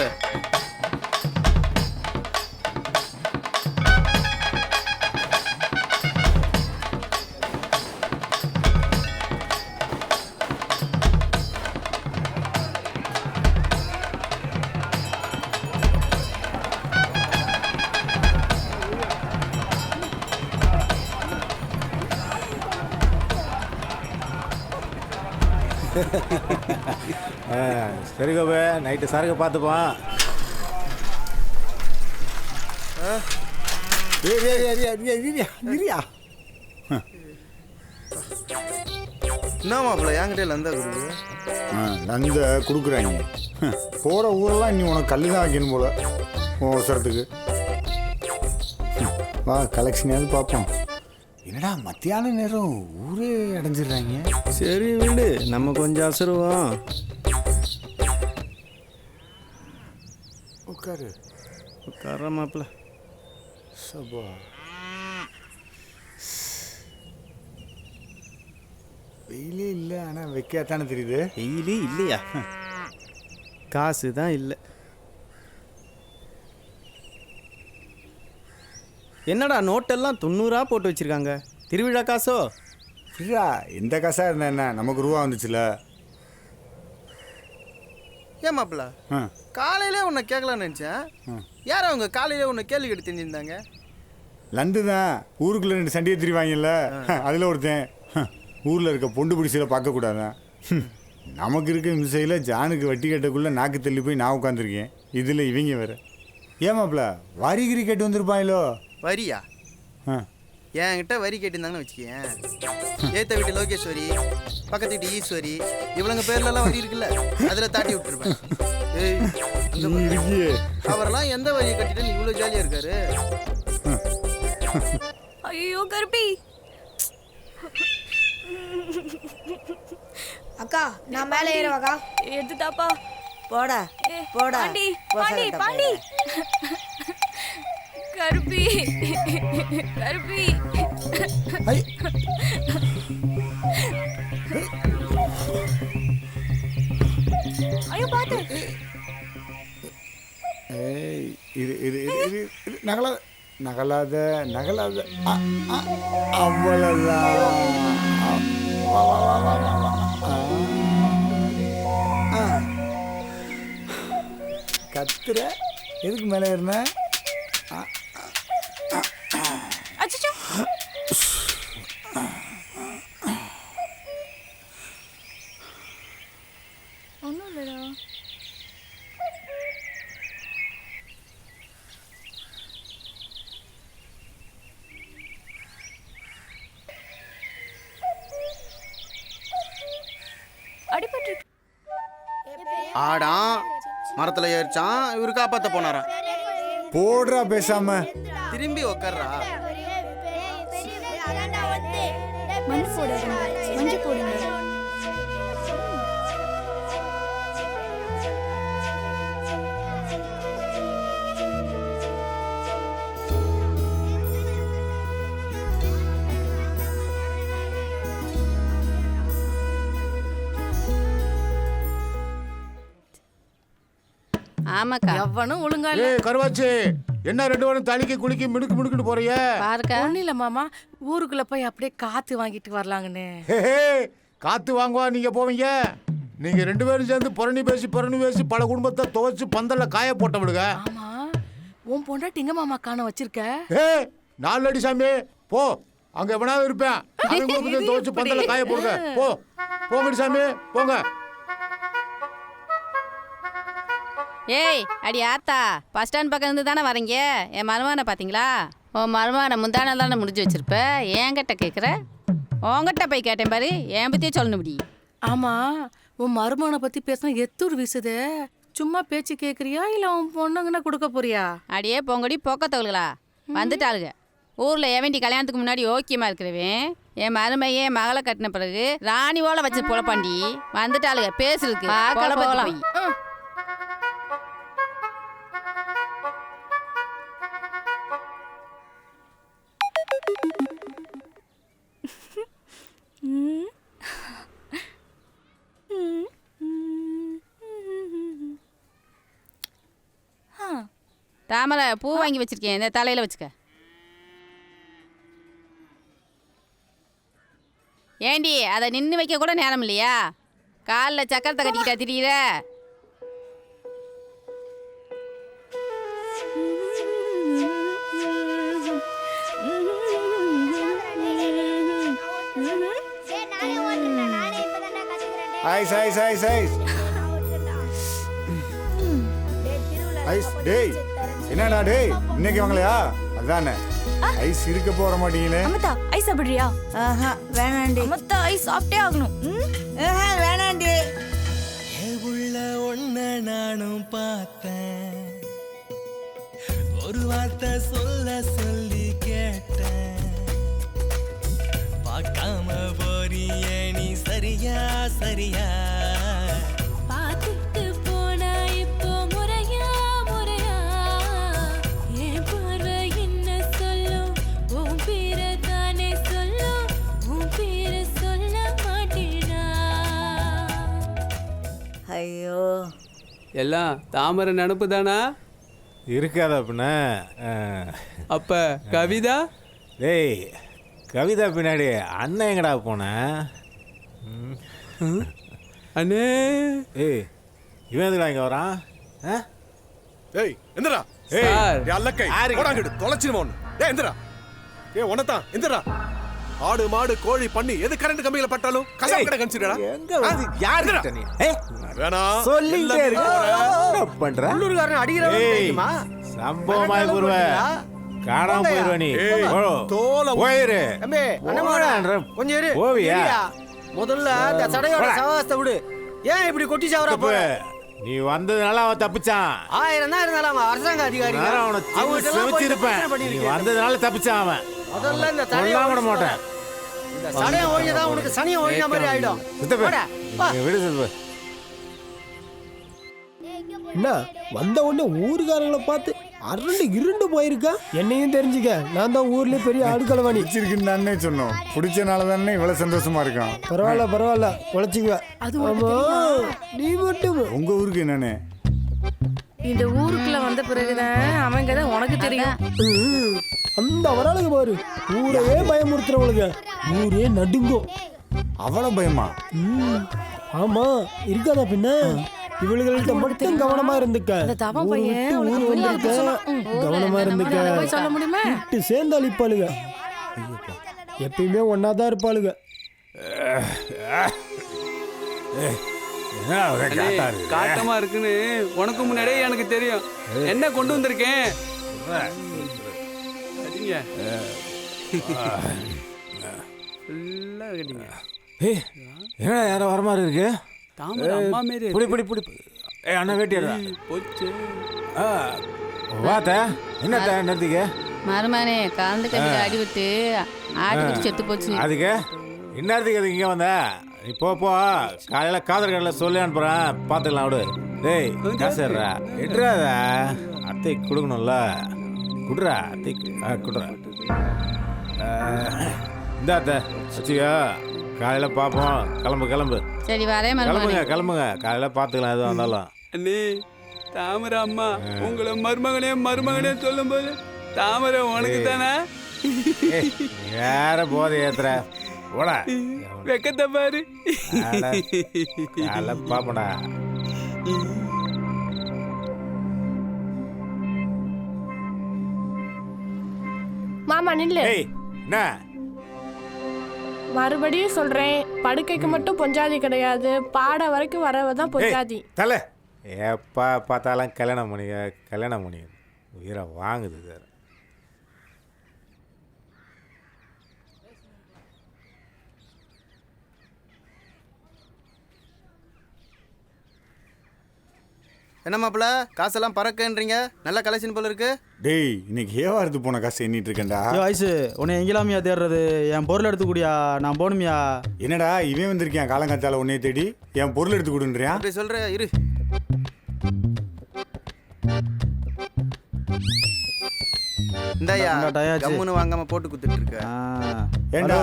சரி கோபே, நைட்டு சரக்கு பார்த்துப்பான். என்ன மாப்பிள்ள என்கிட்ட லந்தா கொடுக்கு? லந்த கொடுக்குறாங்க. போகிற ஊரெல்லாம் இன்னி உனக்கு கல் தான் வைக்கணும் போல அவசரத்துக்கு. வா கலெக்ஷனாவது பார்ப்போம். என்னடா மத்தியான நேரம் ஊரே அடைஞ்சிடுறாங்க. சரி விடு, நம்ம கொஞ்சம் அசருவோம். உட்காரு. உட்கார மாப்பிள்ள. சபா வெயிலே இல்லை, ஆனால் வைக்காத்தானே தெரியுது. வெயிலே இல்லையா? காசு தான் இல்லை. என்னடா நோட்டெல்லாம் 90 போட்டு வச்சிருக்காங்க. திருவிழா காசோ? ஃப்ரீயா எந்த காசாக இருந்தா என்ன, நமக்கு ரூபா வந்துச்சுல. ஏன் மாப்பிள்ள காலையிலே உன்னை கேட்கலான்னு நினச்சேன். யார் அவங்க காலையிலே உன்னை கேள்வி கேட்டு தெரிஞ்சிருந்தாங்க? லந்து தான் ஊருக்குள்ளே 2 சண்டையை திரிவாங்கல்ல, அதில் ஒருத்தன். ஊரில் இருக்க பொண்டு பிடிச்சியில் பார்க்கக்கூடாதான். நமக்கு இருக்க மிசையில் ஜானுக்கு வட்டி கட்டக்குள்ளே நாக்கு தள்ளி போய் நான் உட்காந்துருக்கேன். இதில் இவங்க வேறு. ஏமாப்ல வரிகிரி கேட்டு வந்திருப்பாங்களோ? வரியா? என்கிட்ட வரி கேட்டிருந்தாங்கன்னு வச்சுக்கேன். ஏத்த வீட்டு லோகேஸ்வரி, பக்கத்து வீட்டு ஈஸ்வரி, இவளுங்க பேர்லலாம் வரி இருக்குல்ல, அதில் தாட்டி விட்டுருப்பேன். அவரெல்லாம் எந்த வரியை கட்டிட்டு இவ்வளோ ஜாலியாக இருக்காரு? ஐயோ கருப்பி. அக்கா நான் மேலே ஏறுவாக்கா. எடுத்துட்டாப்பா. போடா போடா. பாண்டி பாண்டி பாண்டி. கருப்பி கருப்பி. ஐயோ பாத்து. ஏய் இது இது இது இது நகலாத நகலாத நகலாத. அவ்வளோதான். கத்துற எதுக்கு மேலே ஏறின? அச்சச்சோ. ஒன்றும் இல்லைடா. அடிபட்டு ஆடான் மரத்தில் ஏறிச்சான், இவரு காப்பாற்ற போனாராம். போடுறா பேசாம. திரும்பி உக்கார்றா. மஞ்சள் போடுங்க, மஞ்சள் போடுங்க. ஆமாக்கா. எவனும் ஒழுங்கா இல்ல. ஏய் கருவாச்சி, என்ன 2 பேரும் தலைக்கு குளிக்கி மினுக்கு மினுக்குன்னு போறிய? பாருக்கா. ஒன்றும் இல்லை மாமா, ஊருக்குள்ள போய் அப்படியே காத்து வாங்கிட்டு வரலாங்கன்னு. காத்து வாங்குவா நீங்க போவீங்க? நீங்க 2 பேரும் சேர்ந்து புரணி பேசி பல குடும்பத்தை துவைச்சு பந்தல்ல காய போட்ட விடுங்க. ஆமா, உன் பொண்டாட்டி எங்க மாமா காண வச்சிருக்க? 4 அடி சாமி போ, அங்க எவனாவது இருப்பேன். அவங்க குடும்பத்தை துவைச்சு பந்தல்ல காய போடுங்க. போ போங்கடி சாமி போங்க. ஏய் அடி ஆத்தா, பஸ் ஸ்டாண்ட் பக்கம் இருந்து தானே வரீங்க? என் மருமானை பார்த்தீங்களா? உன் மருமானை முந்தானால் தானே முடிஞ்சு வச்சிருப்ப. என்கிட்ட கேட்குற? உங்ககிட்ட போய் கேட்டேன் பாரு, என் பற்றியே சொல்லணும் இப்படி. ஆமா, உன் மருமகனை பத்தி பேசினா எத்தூர் வீசுது. சும்மா பேச்சு கேட்குறியா இல்லை உன் பொண்ணுங்கன்னா கொடுக்க போறியா? அடியே பொங்கடி பொக்கத்தவளுகளா வந்துட்டாளுங்க. ஊரில் எவன்டி கல்யாணத்துக்கு முன்னாடி ஓக்கியமாக இருக்கிறவன் என் மருமையே மகளை கட்டின பிறகு ராணி ஓலை வச்சு பொழப்பாண்டி வந்துட்டாளுங்க பேசுறதுக்கு. போகலாம். தாமரை பூ வாங்கி வச்சிருக்கேன், இந்த தலையில வச்சுக்க. ஏண்டி அதை நின்று வைக்க கூட நேரம் இல்லையா? காலில் சக்கரத்தை கட்டிக்கிட்டா திரியிற? Ice ice ice ice ice டேய் என்னடா டேய் இன்னைக்கு வாங்கலையா அதானே ஐஸ் இருக்க போற மாட்டீங்களே அம்மத்தா ஐஸ் சாப்பிடுறியா? ஆஹா வேணாண்டி. அம்மத்தா ஐஸ் சாப்பிட்டே ஆகணும். ஆஹா வேணாண்டி. உள்ள ஒன்ன நானும் பார்த்தேன், ஒரு வார்த்தை சொல்ல சொல்லி கேட்டேன், பார்க்காம போறிய நீ சரியா சரியா பார்த்துட்டு போனா இப்போ முறையா முறையா என் பார்வை என்ன சொல்லும், உன் பேரை தானே சொல்லும், உன் பேரை சொல்ல மாட்டேனா? ஐயோ எல்லாம் தாமரை நினப்பு தானா? இருக்காதா பின்ன அப்ப கவிதா? டேய் கவிதா பின்னாடி அண்ணன் எங்கடா போனேன்? அண்ணே ஏய் இவன் எதுடா இங்கே வரான்? ஏய் எந்திரா. ஏய் ஏய் அல்லக்கை போடாங்கடு தொலைச்சிடுவோம். ஏய் எந்திரா. ஏய் உனதான் எந்திரா. ஆடு மாடு கோழி பண்ணி எது கரண்ட் கம்பியில பட்டாலும் கசம் கடை கன்சிடரா. எங்க வந்து யார் கிட்ட நீ? வேணா சொல்லிட்டே இருக்க. என்ன பண்ற? உள்ளூர்காரன் அடிக்கிறவன் தெரியுமா? சம்பவமாய் போறவ. காணாம போயிடுவ நீ. தோல போயிரு. தம்பி அண்ணமாடா கொஞ்சம் இரு. போவியா? முதல்ல அந்த சடையோட சவாசத்தை விடு. ஏன் இப்படி கொட்டி சாவறா போற? நீ வந்ததுனால அவன் தப்பிச்சான். 1000 தான் இருந்தாலும் அவன் அரசாங்க அதிகாரி. அவனை செவிச்சிருப்பேன். நீ வந்ததுனால தப்பிச்சான் அவன். முதல்ல இந்த சடையை விட மாட்டேன். இந்த சடையை ஓடியதான் உனக்கு சனியை ஓடின மாதிரி ஆயிடும். விடு சித்தப்பா. என்ன வந்த உடனே ஊருக்காரங்களை பார்த்து இருண்டு போயிருக்கா? என்னையும் தெரிஞ்சுக்க, நான் தான் ஊர்லயே பெரிய ஆடுகளவாணி. பிடிச்சிருக்குன்னு தானே சொன்னோம். பிடிச்சனால தானே இவ்வளவு சந்தோஷமா இருக்கான். பரவாயில்ல பரவாயில்ல உழைச்சிக்குவ. ஆமா நீ மட்டும் உங்க ஊருக்கு என்னன்னு இந்த ஊருக்குள்ள வந்த பிறகுதான் அவங்க தான் உனக்கு தெரியும். அந்த வராளுங்க பாரு, ஊரையே பயமுறுத்துறவளுங்க, ஊரே நடுங்கும். அவ்வளவு பயமா? ஆமா இருக்காதா பின்ன. இவளுகள்கிட்ட மட்டும் கவனமா இருந்துக்க. ஊர் வந்திருக்க கவனமா இருந்துக்க. விட்டு சேர்ந்து அழிப்பாளுங்க. எப்பயுமே ஒன்னாதான் இருப்பாளுங்க. காட்டமா இருக்குன்னு உனக்கு முன்னாடியே எனக்கு தெரியும். என்ன கொண்டு வந்திருக்கேன்? என்ன யாரோ வர மாதிரி இருக்கு? தாமரை அம்மா மாரி. புடி புடி புடி. ஏய் அண்ணா வேட்டியடா. போச்சு. வாத்த என்னத்த நிறுத்திக்க? மருமானே கலந்து கட்டில அடிவிட்டு ஆட்டுக்கு செத்து போச்சு. அதுக்கு இந்நேரத்துக்கு அதுக்கு இங்கே வந்த? நீ போ காலையில் காதல் கடையில் சொல்லி அனுப்புகிறேன், பார்த்துக்கலாம் விடு. டேய் காசுறா எட்ராத அத்தைக்கு கொடுக்கணும்ல, குடுறா அத்தைக்கு. குடுறா இந்த அத்தை வச்சுக்கோ, காலையில் பார்ப்போம். கிளம்பு. சரி வரேன் கிளம்புங்க காலையில் பார்த்துக்கலாம் எதுவும் வந்தாலும். அண்ணே தாமரை அம்மா உங்களை மருமகனே சொல்லும் போது தாமரை உனக்கு தானே? வேற போதை ஏத்துற ஓட வெக்கத்தை பாரு. பாப்படா. மாமா நில்லு. என்ன மறுபடியும் சொல்றேன், படுக்கைக்கு மட்டும் பொஞ்சாதி கிடையாது, பாட வரைக்கும் வரவதான் பொஞ்சாதி. தலை எப்போ பார்த்தாலும் கல்யாணம் பண்ணி உயிரை வாங்குது சார். என்ன மாப்பிள்ள காசெல்லாம் பறக்கன்றீங்க? நல்ல கலெக்ஷன் போல இருக்கு. டேய் இன்னைக்கு ஏவாரத்து போன காசு எண்ணிட்டு இருக்கேன்டா. ஐசு உன்னை எங்கெல்லாமியா தேடுறது? என் பொருள் எடுத்து கூடியா, நான் போகணுமியா. என்னடா இவன் வந்திருக்கேன் காலங்காத்தால உன்னைய தேடி என் பொருள் எடுத்து கொடுன்றியா? அப்படி சொல்ற இரு. இந்தாயா கம்முன்னு வாங்காம போட்டு குத்துட்டு இருக்க. ஏண்டா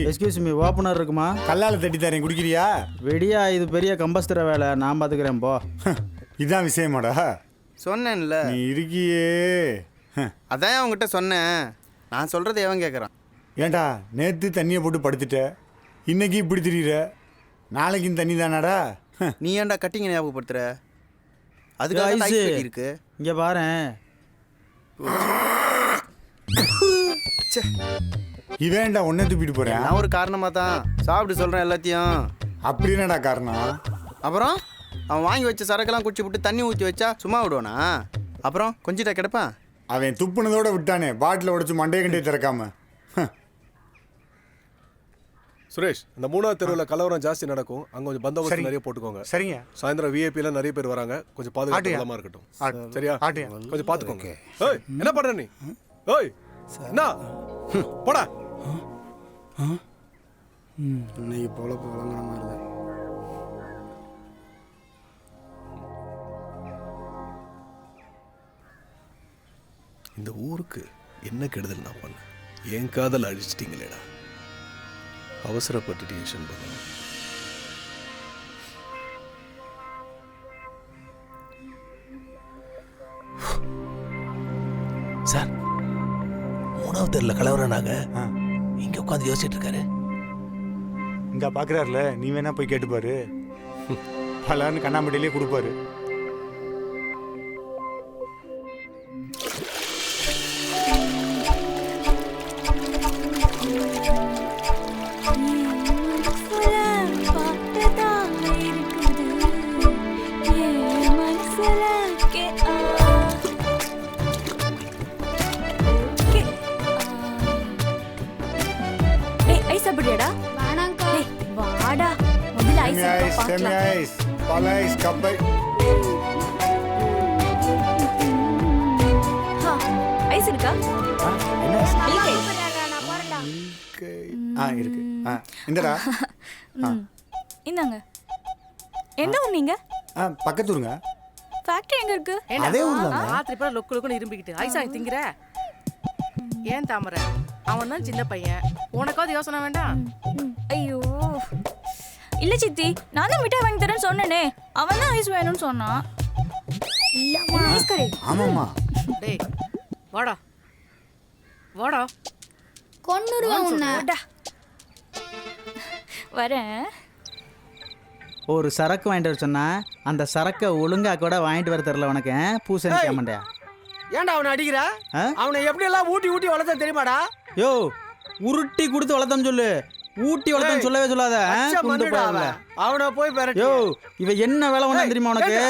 எக்ஸ்கியூஸ் மீ, ஓப்பனர் இருக்குமா? கல்லால தட்டி தரேன், குடிக்கிறியா? வெடியா, இது பெரிய கம்பஸ்தர வேலை, நான் பார்த்துக்கிறேன் போ. இதான் விஷயமாடா? சொன்னேன்ல நீ இருக்கியே. அதான் அவங்ககிட்ட சொன்னேன். நான் சொல்றது எவன் கேட்குறான்? ஏண்டா நேற்று தண்ணியை போட்டு படுத்துட்ட, இன்னைக்கு இப்படி திரியிற, நாளைக்கும் தண்ணி தானாடா? நீ ஏன்டா கட்டிங்க ஞாபகப்படுத்துற? அதுக்காக இருக்கு. இங்கே பாரு, இவேண்டா உன்னை தூப்பிட்டு போறேன். நான் ஒரு காரணமாக தான் சாப்பிட்டு சொல்கிறேன் எல்லாத்தையும். அப்படி என்னடா காரணம்? அப்புறம் அவன் வாங்கி வச்ச சரக்கெல்லாம் குடிச்சு விட்டு தண்ணி ஊற்றி வச்சா சும்மா விடுவானா? அப்புறம் கொஞ்சிட்டா கிடப்பான். அவன் துப்புனதோட விட்டானே, பாட்டில் உடைச்சு மண்டைய கண்டே திறக்காம. சுரேஷ், இந்த 3வது தெருவில் கலவரம் ஜாஸ்தி நடக்கும். அங்கே கொஞ்சம் பந்தோபஸ்து நிறைய போட்டுக்கோங்க. சரிங்க. சாயந்தரம் விஐபிலாம் நிறைய பேர் வராங்க. கொஞ்சம் பாதுகாப்பு இருக்கட்டும். சரியா? கொஞ்சம் பார்த்துக்கோங்க. ஏய், என்ன பண்ற நீ? ஏய், என்ன போடா. இன்னைக்கு போல போலங்கிற மாதிரி தான். இந்த ஊருக்கு என்ன கெடுதல் நான் பண்ணேன்? என் காதல் அழிச்சிட்டீங்களேடா. அவசரப்பட்டு டியூஷன் பண்ண சார், 3வது தெருவில் கலவரனாங்க. இங்க உட்காந்து யோசிச்சுட்டு இருக்காரு. இங்க பாக்குறாருல, நீ வேணா போய் கேட்டுப்பாரு. பலன்னு கண்ணாம்பட்டியிலே கொடுப்பாரு. இந்தாங்க. என்ன ஊர் நீங்க? பக்கத்தூருங்க. ஃபேக்டரி எங்க இருக்கு? அதே ஊர்ல. ராத்திரி போல லொக்கு லொக்குன்னு இரும்பிக்கிட்டு ஐசா திங்கற. ஏன் தாமரை? அவன் தான் சின்ன பையன். உனக்காவது யோசனை வேண்டாம்? ஐயோ இல்ல சித்தி, நான் தான் மிட்டாய் வாங்கி தரேன்னு சொன்னேனே. அவன் தான் ஐஸ் வேணும்னு சொன்னான். இல்ல ஐஸ் கரே. ஆமாமா. டேய் வாடா வாடா. கொன்னுருவா உன்னை. வரேன். ஒரு சரக்கு வாங்கிட்டு வர சொன்னா அந்த சரக்கை ஒழுங்கா கூட வாங்கிட்டு வர தெரியல உனக்கு. பூசணி கேமண்டா. ஏன்டா அவனை அடிக்கிற? அவனை எப்படி எல்லாம் ஊட்டி ஊட்டி வளர்த்த தெரியுமாடா? யோ, உருட்டி கொடுத்து வளர்த்தம் சொல்லு. ஊட்டி வளர்த்தம் சொல்லவே சொல்லாத. அவனை போய் பெற. யோ, இவ என்ன வேலை ஒண்ணு தெரியுமா உனக்கு?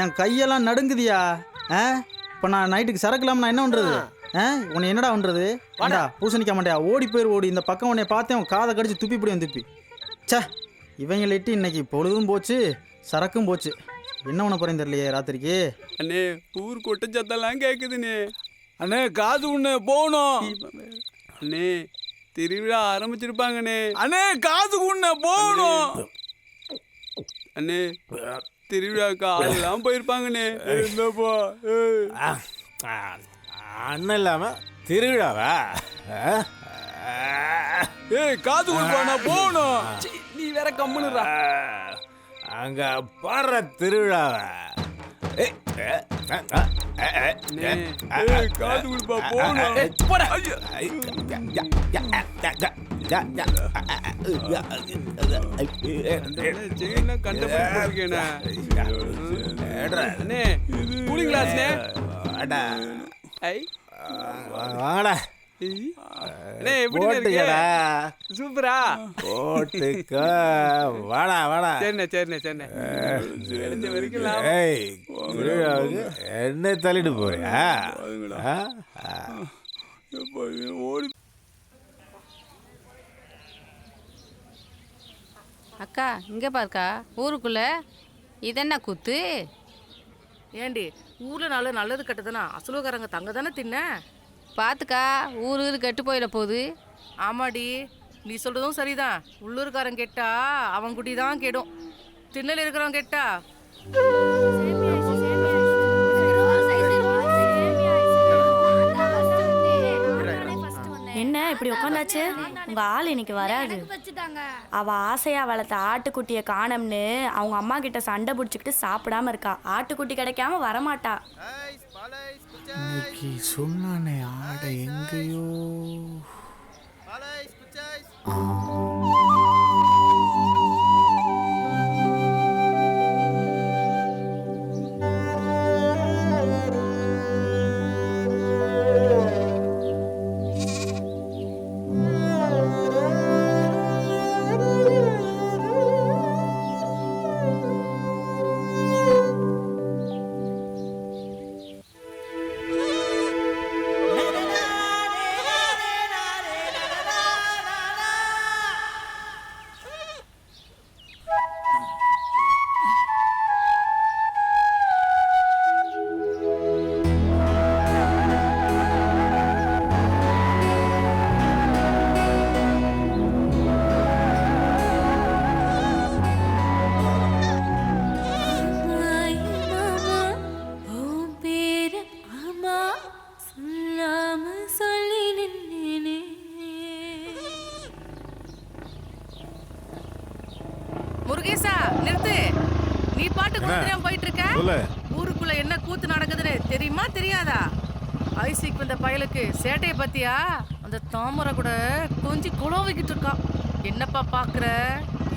என் கையெல்லாம் நடுங்குதியா? இப்போ நான் நைட்டுக்கு சரக்கு இல்லாம நான் என்ன பண்றது? உன்னை என்னடா பண்றது? வாடா பூசணிக்க மாட்டியா? ஓடி போயிரு ஓடி. இந்த பக்கம் உன்னை பார்த்தேன், காதை கடிச்சு துப்பி பிடியும் துப்பி. சே, இவங்களிட்டு இன்னைக்கு பொழுதும் போச்சு, சரக்கும் போச்சு. என்ன பண்ண போறேன்னு தெரியலையே ராத்திரிக்கு. அண்ணே, ஊர் கொட்ட சத்தெல்லாம் கேக்குதுண்ணே. அண்ணே, காது உண்ணே போகணும். அண்ணே, திருவிழா ஆரம்பிச்சிருப்பாங்கண்ணே. அண்ணே, காது உண்ணே போகணும். அண்ணே, திருவிழாக்கு ஆளெல்லாம் போயிருப்பாங்கண்ணே. என்னப்பா அண்ணன் இல்லாம திருவிழாவா? ஏய், காது கொடுப்பானா போகணும். நீ வேற கம்முனுறா. அங்க பாடுற திருவிழாவா? காது கொடுப்பா போகணும். கூலிங் கிளாஸ்னே. வாடா சூப்பரா போட்டுக்க. வாடா வாடா. சரிண்ணே சரிண்ணே சரிண்ணே. என்ன தள்ளிட்டு போறியா? ஓடி. அக்கா இங்கே பாருக்கா, ஊருக்குள்ள இதென்ன கூத்து? ஏண்டி ஊரில் நல்லது கட்டுதானா? அசலுக்காரங்க தங்க தானே தின்ன. பார்த்துக்கா, ஊரு கெட்டு போயிட போகுது. ஆமாடி, நீ சொல்கிறதும் சரிதான். உள்ளூர்காரன் கெட்டா அவன் குட்டி தான் கெடும். திண்ணல் இருக்கிறவன் கெட்டா என்ன இப்படி உட்காந்தாச்சு? உங்க ஆள் இன்னைக்கு வராது. அவ ஆசையா வளர்த்த ஆட்டுக்குட்டியை காணோம்னு அவங்க அம்மா கிட்ட சண்டை பிடிச்சிக்கிட்டு சாப்பிடாம இருக்கா. ஆட்டுக்குட்டி கிடைக்காம வரமாட்டா. இன்னைக்கு சொன்னானே ஆடை எங்கேயோ. நிறுத்து. நீ பாட்டு கூத்துறேன் போயிட்டு இருக்க. சொல்லு. ஊருக்குள்ள என்ன கூத்து நடக்குதுன்னு தெரியுமா தெரியாதா? ஐசிக்கு வந்த பயலுக்கு சேட்டைய பத்தியா? அந்த தாமரை கூட கொஞ்சம் குழவிக்கிட்டு இருக்கான். என்னப்பா பாக்குற?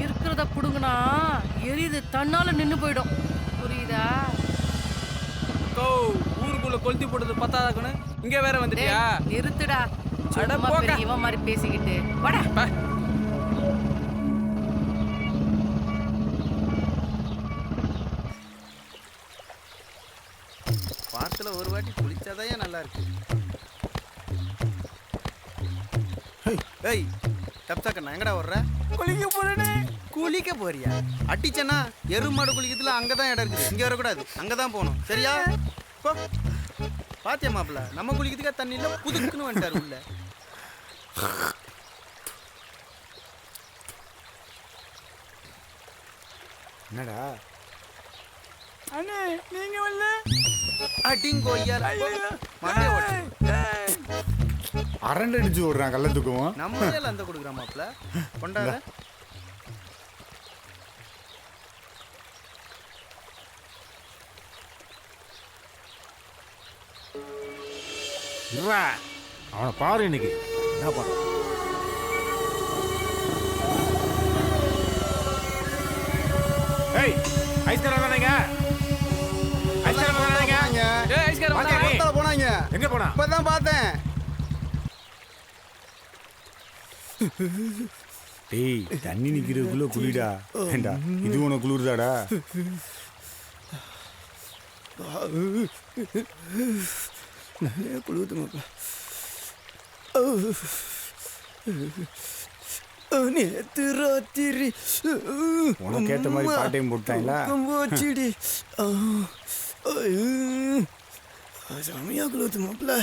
இருக்கிறத புடுங்குனா எரியுது தன்னால நின்னு போயிடும். புரியுதா? ஊருக்குள்ள கொளுத்தி போட்டது பத்தாதாக்கணும் இங்க வேற வந்துட்டியா? நிறுத்துடா. அட போங்க. இவன் மாதிரி பேசிக்கிட்டு வாடா. வாரத்துல ஒரு வாட்டி குளிச்சாதான் நல்லா இருக்கு. ஏய் தப்சாக்கண்ணா எங்கடா வர்ற? குளிக்க போறேனே. குளிக்க போறியா? அடிச்சனா எருமாடு குளிக்கிறதுல அங்கதான் இடம் இருக்குது. இங்க வரக்கூடாது, அங்கதான் போகணும். சரியா? போ. பாத்தியா மாப்பிள்ள, நம்ம குளிக்கிறதுக்கா தண்ணி இல்ல, புதுக்குன்னு வந்துட்டாரு உள்ள. என்னடா அண்ணே நீங்க வரல? அடிங்கோய்யா அரண்டு அடிச்சு விடுறான் கள்ளத்துக்குவோம். நம்ம அந்த கொடுக்குறான் மாப்பிள்ள. கொண்டாட. அவனை பாரு இன்னைக்கு என்ன பண்ண. ஏய் ஐஸ்காரம் தானேங்க? ஐஸ்காரம் தானேங்க? ஏய் ஐஸ்காரம் வாங்க போனாங்க. எங்க போனா? இப்பதான் பார்த்தேன். டேய் தண்ணி நிக்கிறதுக்குள்ள குளிடா. ஏண்டா இது உனக்கு குளிர்தாடா? நிறைய குளிர்து மாப்பிள்ள. நேத்து ராத்திரி உனக்கு ஏற்ற மாதிரி பாட்டையும் போட்டாங்களா? போச்சுடி. செமையா குளிர்து மாப்பிள்ள.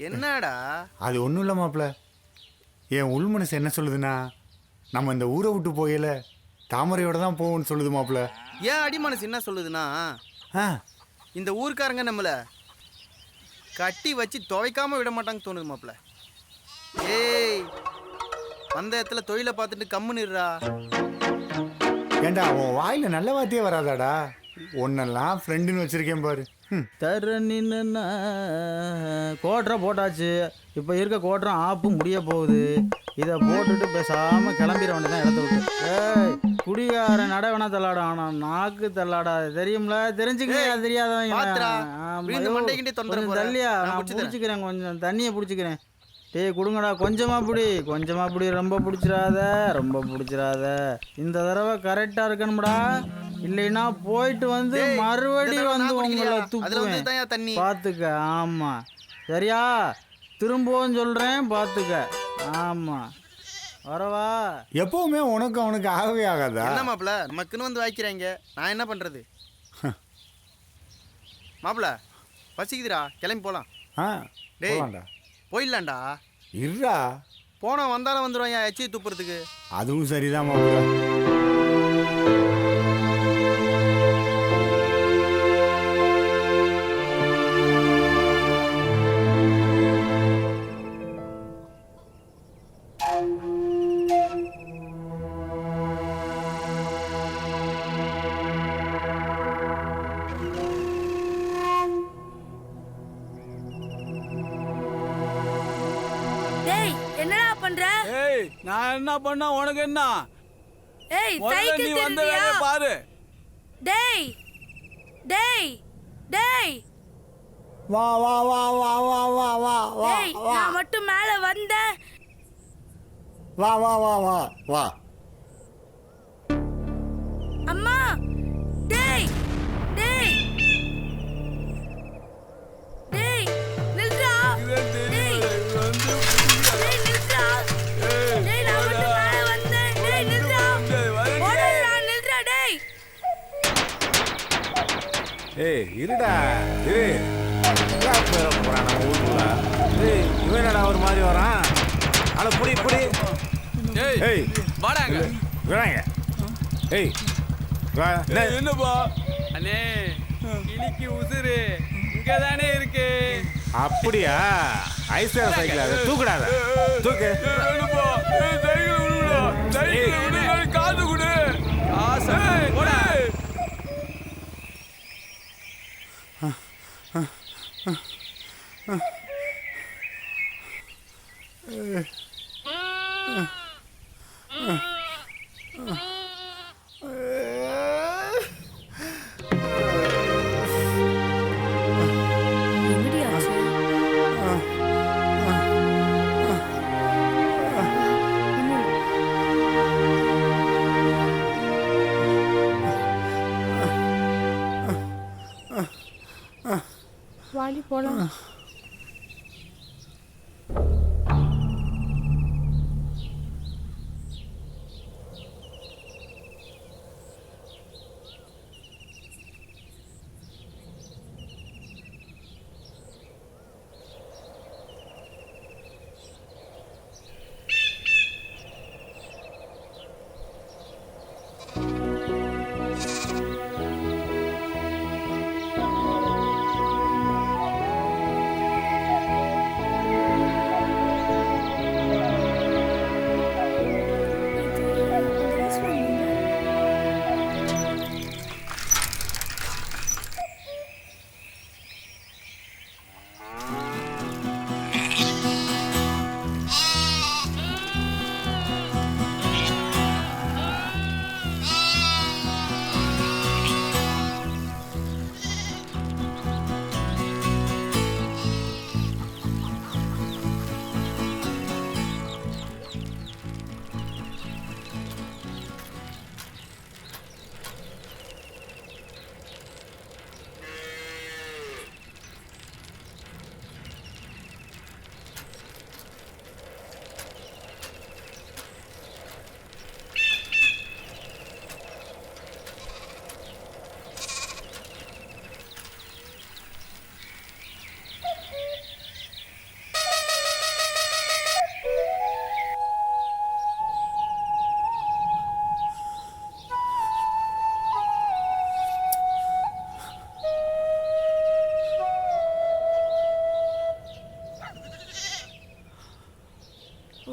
என்னடா? அது ஒன்றும் இல்லை மாப்பிள்ள. என் உள் மனசு என்ன சொல்லுதுன்னா, நம்ம இந்த ஊரை விட்டு போகல தாமரையோட தான் போவோம்னு சொல்லுது மாப்பிள்ள. ஏன் அடி மனசு என்ன சொல்லுதுன்னா, இந்த ஊருக்காரங்க நம்மள கட்டி வச்சு துவைக்காம விட மாட்டாங்க தோணுது மாப்பிள்ள. ஏய் வந்த இடத்துல தொழிலை பார்த்துட்டு கம்முன்னுடுறா. ஏண்டா அவன் வாயில நல்ல வார்த்தையே வராதாடா? ஒன்னெல்லாம் ஃப்ரெண்டுன்னு வச்சிருக்கேன் பாரு. தர நின்னா கோட்டரை போட்டாச்சு. இப்போ இருக்க கோட்டரம் ஆப்பு முடிய போகுது. இதை போட்டுட்டு பேசாமல் கிளம்பிட வேண்டியதான் இடத்த விட்டு. ஏய் குடிகாரன் நட வேணா தள்ளாடும், ஆனால் நாக்கு தள்ளாடாது. தெரியும்ல? தெரிஞ்சுக்கிறேன். தெரியாதவங்க தள்ளியா? நான் பிடிச்சிக்கிறேன், கொஞ்சம் தண்ணியை பிடிச்சிக்கிறேன். டேய் கொடுங்கடா, கொஞ்சமாக பிடி. ரொம்ப பிடிச்சிடாத. இந்த தடவை கரெக்டாக இருக்கணும்டா. இல்லைன்னா போயிட்டு வந்து மறுபடியும் வந்து உங்களை துப்புவேன். பார்த்துக்க. ஆமாம் சரியா? திரும்பவும் சொல்கிறேன் பார்த்துக்க. ஆமாம் வரவா? எப்பவுமே உனக்கு அவனுக்கு ஆகவே ஆகாதா? என்ன மாப்பிள்ள நமக்குன்னு வந்து வாய்க்கிறாங்க, நான் என்ன பண்ணுறது? மாப்பிள்ள பசிக்குதுடா, கிளம்பி போகலாம். டேய் போயிடலாம்டா. இருடா. போனால் வந்தாலும் வந்துடுவாங்க எச்சி துப்புறதுக்கு. அதுவும் சரிதான் மாப்பிள்ள. நான் என்ன பண்ணா உனக்கு என்ன? ஏய் சைக்கிள் நீ வந்த வேலைய பாரு. டேய் டேய் டேய் வா வா வா வா வா வா வா வா. டேய் நான் மட்டும் மேல வந்தேன். வா வா வா வா வா. ஏய் இருடா இரு போறான் நம்ம ஊருக்குள்ள. ஏய் இவன் என்னடா ஒரு மாதிரி வரான்? அட புடி புடி. ஏய் வாடாங்க விடாங்க. ஏய் வா. என்னப்பா அண்ணே கிளிக்கு உசுரு இங்கதானே இருக்கு. அப்படியா? ஐஸ் சைக்கிள் அது தூக்குடாத. தூக்கு. என்னப்பா சைக்கிள் விடுடா. சைக்கிள் விடு காசு கொடு. காசு போடா. வாடி போலாம்.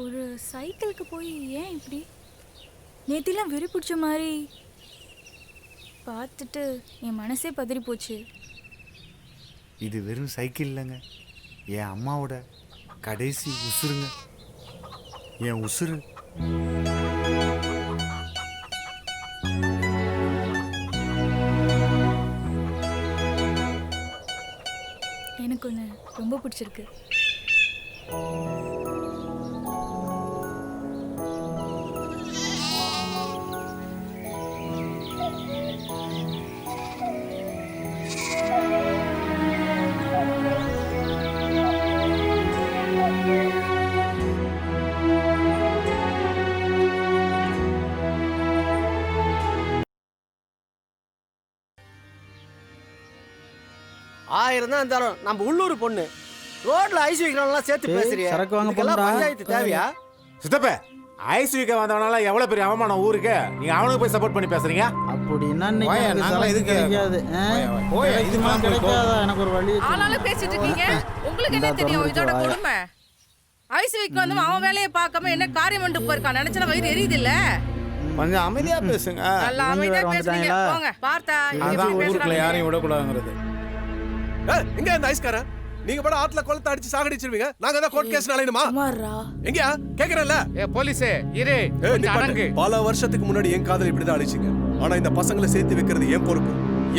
ஒரு சைக்கிளுக்கு போய் ஏன் இப்படி நேத்திலாம் வெறி பிடிச்ச மாதிரி பார்த்துட்டு என் மனசே பதறி போச்சு. இது வெறும் சைக்கிள் இல்லைங்க, என் அம்மாவோட கடைசி உசுருங்க. என் உசுரு. எனக்கு ஒன்று ரொம்ப பிடிச்சிருக்கு. ஆயிரம் தான் இருந்தாலும் நம்ம உள்ளூர் பொண்ணு ரோட்ல ஐஸ் வைக்கிறவங்களாம் சேர்த்து பேசுறியா? சரக்கு வாங்க இதுக்கெல்லாம் போறா. பஞ்சாயத்து தேவையா? சித்தப்ப ஐஸ் வீக்க வந்தவனால எவ்வளவு பெரிய அவமானம் ஊருக்கு. நீங்க அவனுக்கு போய் சப்போர்ட் பண்ணி பேசுறீங்க. அப்படின்னா போயா, நாங்களா இதுக்கு கிடைக்காது. போயா, இதுக்கு மேல கிடைக்காதா? எனக்கு ஒரு வழி. ஆனாலும் பேசிட்டு இருக்கீங்க. உங்களுக்கு என்ன தெரியும் இதோட கொடுமை? ஐஸ் வீக் வந்து அவன் வேலையை பார்க்காம என்ன காரியம் பண்ணி போயிருக்கான். நினைச்சா வயிறு எரியுது இல்ல? கொஞ்சம் அமைதியா பேசுங்க. நல்லா அமைதியா பேசுறீங்க. போங்க பார்த்தா அதான் ஊருக்குள்ள யாரையும் விடக்கூடாதுங்கிறது. எங்க அந்த ஐஸ்காரன்? நீங்க பட ஆட்ல கொளத்த அடிச்சு சாகடிச்சிருவீங்க. நாங்க தான் கோர்ட் கேஸ் நாளையுமா? எங்கயா கேக்குறேன்ல? போலீஸே இரு அடங்கு. பல வருஷத்துக்கு முன்னாடி என் காதல் இப்படிதான் அழிச்சிங்க. ஆனா இந்த பசங்களை சேர்த்து வைக்கிறது என் பொறுப்பு.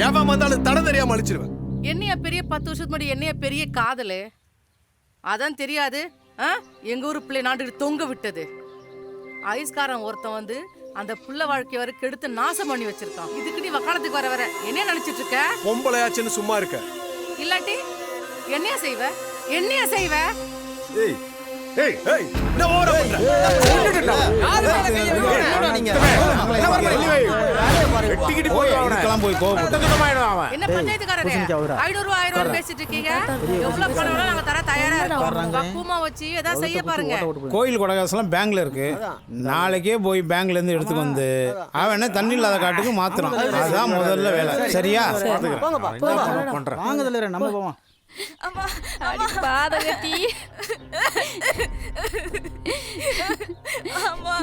எவன் வந்தாலும் தடம் தெரியாம அழிச்சிருவேன். என்னைய பெரிய 10 வருஷத்துக்கு முன்னாடி என்னைய பெரிய காதலு அதான் தெரியாது. எங்க ஊரு பிள்ளை நாட்டுக்கு தொங்க விட்டது. ஐஸ்காரன் ஒருத்தன் வந்து அந்த புள்ள வாழ்க்கை வரை கெடுத்து நாசம் பண்ணி வச்சிருக்கான். இதுக்கு நீ வக்காலத்துக்கு வர என்ன நினைச்சிட்டு இருக்க? பொம்பளையாச்சுன்னு சும்மா இருக்க. இல்லாட்டி என்னையா செய்வ? என்னையா செய்வ? ஏய் ஏய் ஏய் என்ன ஓவரா பண்ற யாரு மேல கைய வைக்கிறீங்க நீங்க வெட்டிக்கிட்டு போய் அவனே போய் கோவப்பட்டு அவன் என்ன பஞ்சாயத்துக்காரரே 500 ரூபாய் 1000 ரூபாய் பேசிட்டு இருக்கீங்க எவ்வளவு பணம் வேணா நாங்க தர தயாரா இருக்கோம் பக்குவமா வச்சு ஏதாவது செய்ய பாருங்க கோயில் கொடகாசெல்லாம் பேங்க்ல இருக்கு நாளைக்கே போய் பேங்க்ல இருந்து எடுத்து வந்து அவன் என்ன தண்ணி இல்லாத காட்டுக்கு மாத்துறான் அதான் முதல்ல வேலை சரியா பண்றேன் வாங்க தலைவரே நம்ம போவோம் அடி பாதகத்தி அம்மா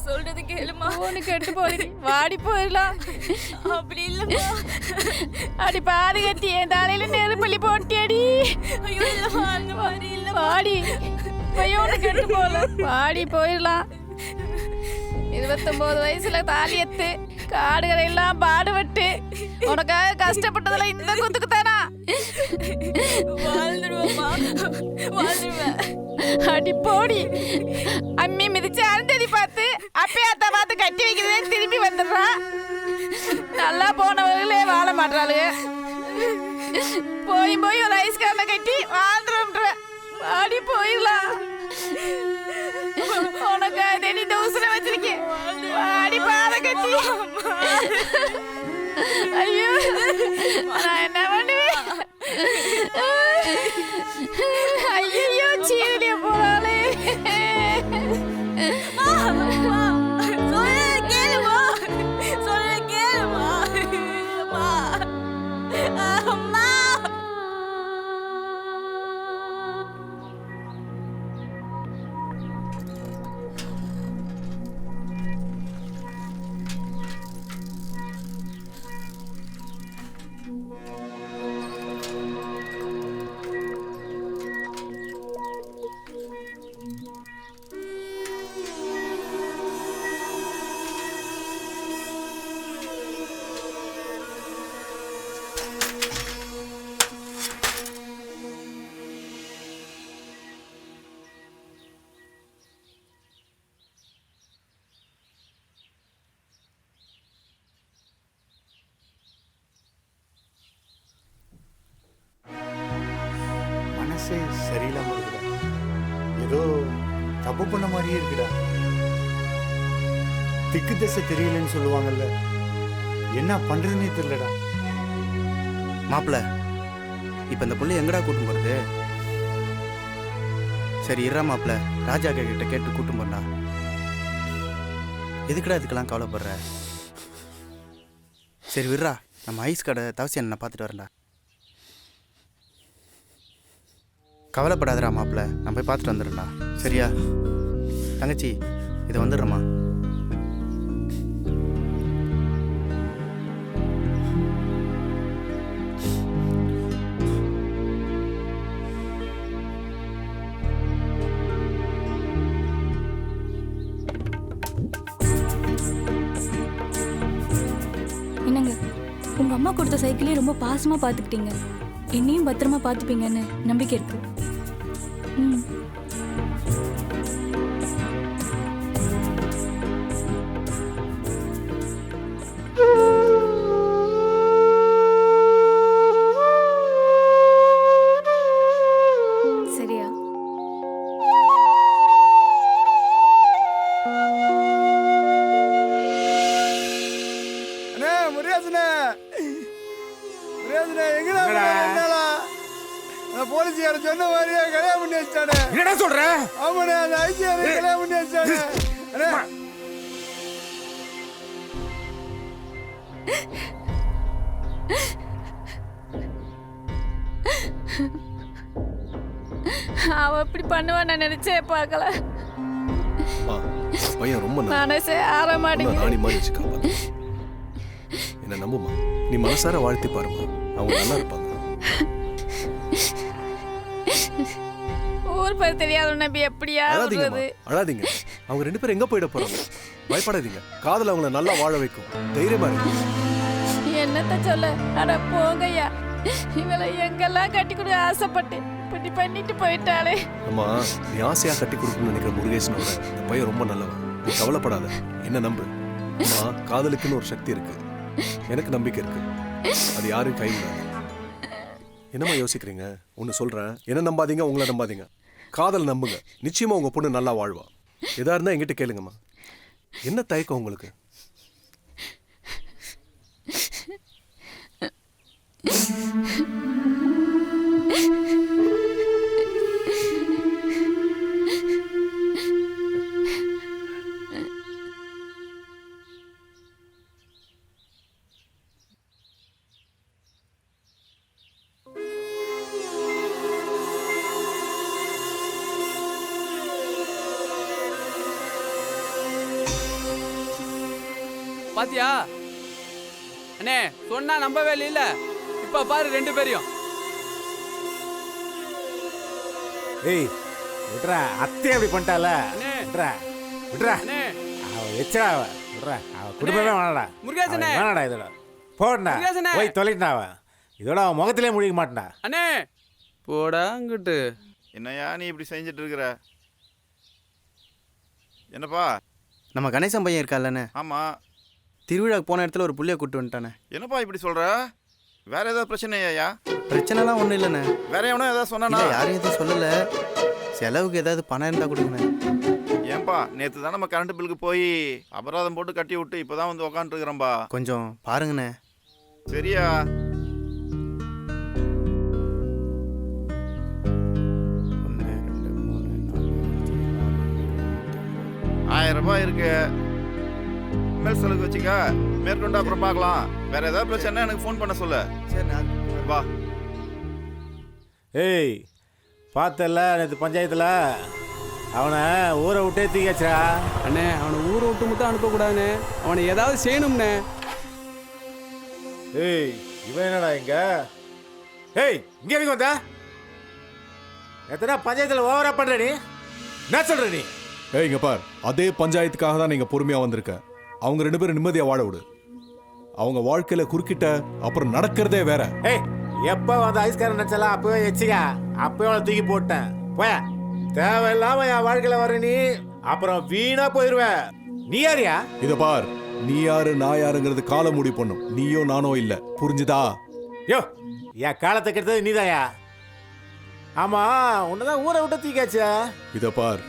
சொல்றது கேளுமா ஒண்ணு கெட்டு போறீ வாடி போயிடலாம் அப்படி இல்லம்மா அடி பாதகத்தி என் தலையில நெருப்பள்ளி போட்டியடி ஐயோ இல்லம்மா அந்த மாதிரி இல்ல வாடி பையன் கெட்டு போல வாடி போயிடலாம் 29 வயசுல தாலி எத்து காடுகளை எல்லாம் பாடுபட்டு உனக்காக கஷ்டப்பட்டதுல இந்த குத்துக்கு தானா அடி போடி அம்மி மிதிச்சு அருந்ததி பார்த்து அப்பயாத்த பார்த்து கட்டி வைக்கிறதே திரும்பி வந்துடுறான் நல்லா போனவர்களே வாழ மாட்டாளுங்க போய் போய் ஒரு ஐஸ்காரனை கட்டி வாழ்ந்துருன்ற அடி போயிடலாம் உனக்கு அதே தூசணை வச்சிருக்கேன் வாடி பாத கட்டி ஐயோ நான் என்ன பண்ணுவேன் ஐயோ சீரடிய போறாளே சரியில்லாம இருக்குடா. ஏதோ தப்பு பண்ண மாதிரியே இருக்குடா. திக்கு திசை தெரியலன்னு சொல்லுவாங்கல்ல, என்ன பண்றதுன்னே தெரியலடா. மாப்பிள்ள இப்ப இந்த புள்ளி எங்கடா கூட்டும் போறது? சரி இறா மாப்பிள்ள, ராஜா கிட்ட கேட்டு கூட்டும் போறா. எதுக்குடா இதுக்கெல்லாம் கவலைப்படுற? சரி விட்றா, நம்ம ஐஸ் கடை தவசி நான் பார்த்துட்டு வரேன்டா. கவலைப்படாதடா மாப்பிள்ள, நான் போய் பார்த்துட்டு வந்துடுறேன்டா. சரியா தங்கச்சி, இதை வந்துடுறேம்மா. என்னங்க, உங்க அம்மா கொடுத்த சைக்கிளே ரொம்ப பாசமா பார்த்துக்கிட்டீங்க. என்னையும் பத்திரமா பார்த்துப்பீங்கன்னு நம்பிக்கை இருக்கு. சரியா? அண்ணே முருகேசனே, முருகேசனே எங்கடா போலீஸ்கார சொன்ன மாதிரியே கல்யாணம் பண்ணி வச்சிட்டானே. என்னடா சொல்ற? ஆமாண்ணே, அந்த ஐசிஆர் கல்யாணம் பண்ணி வச்சிட்டானே. அவ இப்படி பண்ணுவான்னு நான் நினைச்சே பார்க்கல. பையன் ரொம்ப மனசே ஆற மாட்டேங்குது. ராணி மாதிரி வச்சு காப்பாத்து. என்ன நம்புமா, நீ மனசார வாழ்த்தி பாருமா, அவங்க நல்லா இருப்பாங்க. ஊர் பேர் தெரியாத நம்பி எப்படியா அழாதீங்க, அழாதீங்க. அவங்க ரெண்டு பேரும் எங்க போயிட போறாங்க? பயப்படாதீங்க, காதல் அவங்கள நல்லா வாழ வைக்கும். தைரியமா இருங்க. என்னத்த சொல்ல, அட போங்கய்யா. இவளை எங்கெல்லாம் கட்டி கொடு ஆசைப்பட்டு இப்படி பண்ணிட்டு போயிட்டாளே. அம்மா, நீ ஆசையா கட்டி கொடுக்கணும்னு நினைக்கிற முருகேசனோட இந்த பையன் ரொம்ப நல்லவன். நீ கவலைப்படாத, என்ன நம்பு. அம்மா, காதலுக்குன்னு ஒரு சக்தி இருக்கு. எனக்கு நம்பிக்கை இருக்கு, அது யாரும் கைவிடாது. என்னம்மா யோசிக்கிறீங்க? ஒன்று சொல்றேன், என்ன நம்பாதீங்க, உங்களை நம்பாதீங்க. காதல் நம்புங்க, நிச்சயமா உங்க பொண்ணு நல்லா வாழ்வா. எதா இருந்தா என்கிட்ட கேளுங்கம்மா. என்ன தயக்கம் உங்களுக்கு? பாத்தியா அண்ணே, சொன்னா நம்பவே இல்ல. இப்ப பாரு 2 பேரையும். ஏய் விட்றா, அத்தை அப்படி பண்ணிட்டால. விட்றா விட்றா, அவ எச்சா விட்றா, அவ குடும்பமே வேணாடா. முருகேசனே வேணாடா இதோட போடா, போய் தொலைட்டா அவ. இதோட அவன் முகத்திலே முடிக்க மாட்டா. அண்ணே போடா அங்கிட்டு. என்னையா நீ இப்படி செஞ்சுட்டு இருக்கிற? என்னப்பா? நம்ம கணேசன் பையன் இருக்கால்லண்ணே. ஆமாம். திருவிழாக்கு போன இடத்துல ஒரு புள்ளைய கூப்பிட்டு வந்துட்டானே. என்னப்பா இப்படி சொல்கிற? வேற ஏதாவது பிரச்சனையா? பிரச்சனைலாம் ஒன்றும் இல்லைண்ணே. வேற எவனோ ஏதாவது சொன்னானா? யாரும் எதுவும் சொல்லலை. செலவுக்கு ஏதாவது பணம் இருந்தால் கொடுங்கண்ணே. ஏன்பா, நேற்று தான் நம்ம கரண்ட் பில்லுக்கு போய் அபராதம் போட்டு கட்டி விட்டு இப்போ தான் வந்து உக்காந்துருக்குறேன்பா. கொஞ்சம் பாருங்கண்ணே. சரியா? ₹1000 இருக்கு. மேல் செலவுக்கு வச்சுக்க. மேற்கொண்டு அப்புறம் பார்க்கலாம். வேற ஏதாவது பிரச்சனை எனக்கு ஃபோன் பண்ண சொல்லு. சரி வா. ஏய் பார்த்தல நேற்று பஞ்சாயத்தில் அவனை ஊரை விட்டே தூக்கியாச்சா? அண்ணே அவனை ஊரை விட்டு மட்டும் அனுப்பக்கூடாதுண்ணே, அவனை ஏதாவது செய்யணும்ண்ணே. ஏய் இவன் என்னடா இங்க? ஏய் இங்க எதுக்கு வந்தா? எத்தனை பஞ்சாயத்தில் ஓவரா பண்ற நீ? என்ன சொல்ற நீ? ஏய் இங்க பார், அதே பஞ்சாயத்துக்காக தான் நீங்க பொறுமையா வந்திருக்க. அவங்க 2 பேரும் நிம்மதியா வாழ விடு. அவங்க வாழ்க்கையில குறுக்கிட்ட அப்புறம் நடக்கிறதே வேற. ஏய் எப்போ வந்து ஐஸ்காரன் நினைச்சலாம் அப்பவே வச்சுக்கா. அப்பவே அவளை தூக்கி போட்டேன். போய தேவையில்லாம என் வாழ்க்கையில வர நீ அப்புறம் வீணா போயிருவ. நீ யாரியா? இத பார், நீ யாரு நான் யாருங்கிறது காலம் முடிவு பண்ணும். நீயோ நானோ இல்ல, புரிஞ்சுதா? யோ என் காலத்தை கெடுத்தது நீதாயா? ஆமா உன்னதான் ஊரை விட்டு தூக்கியாச்சா? இத பார்,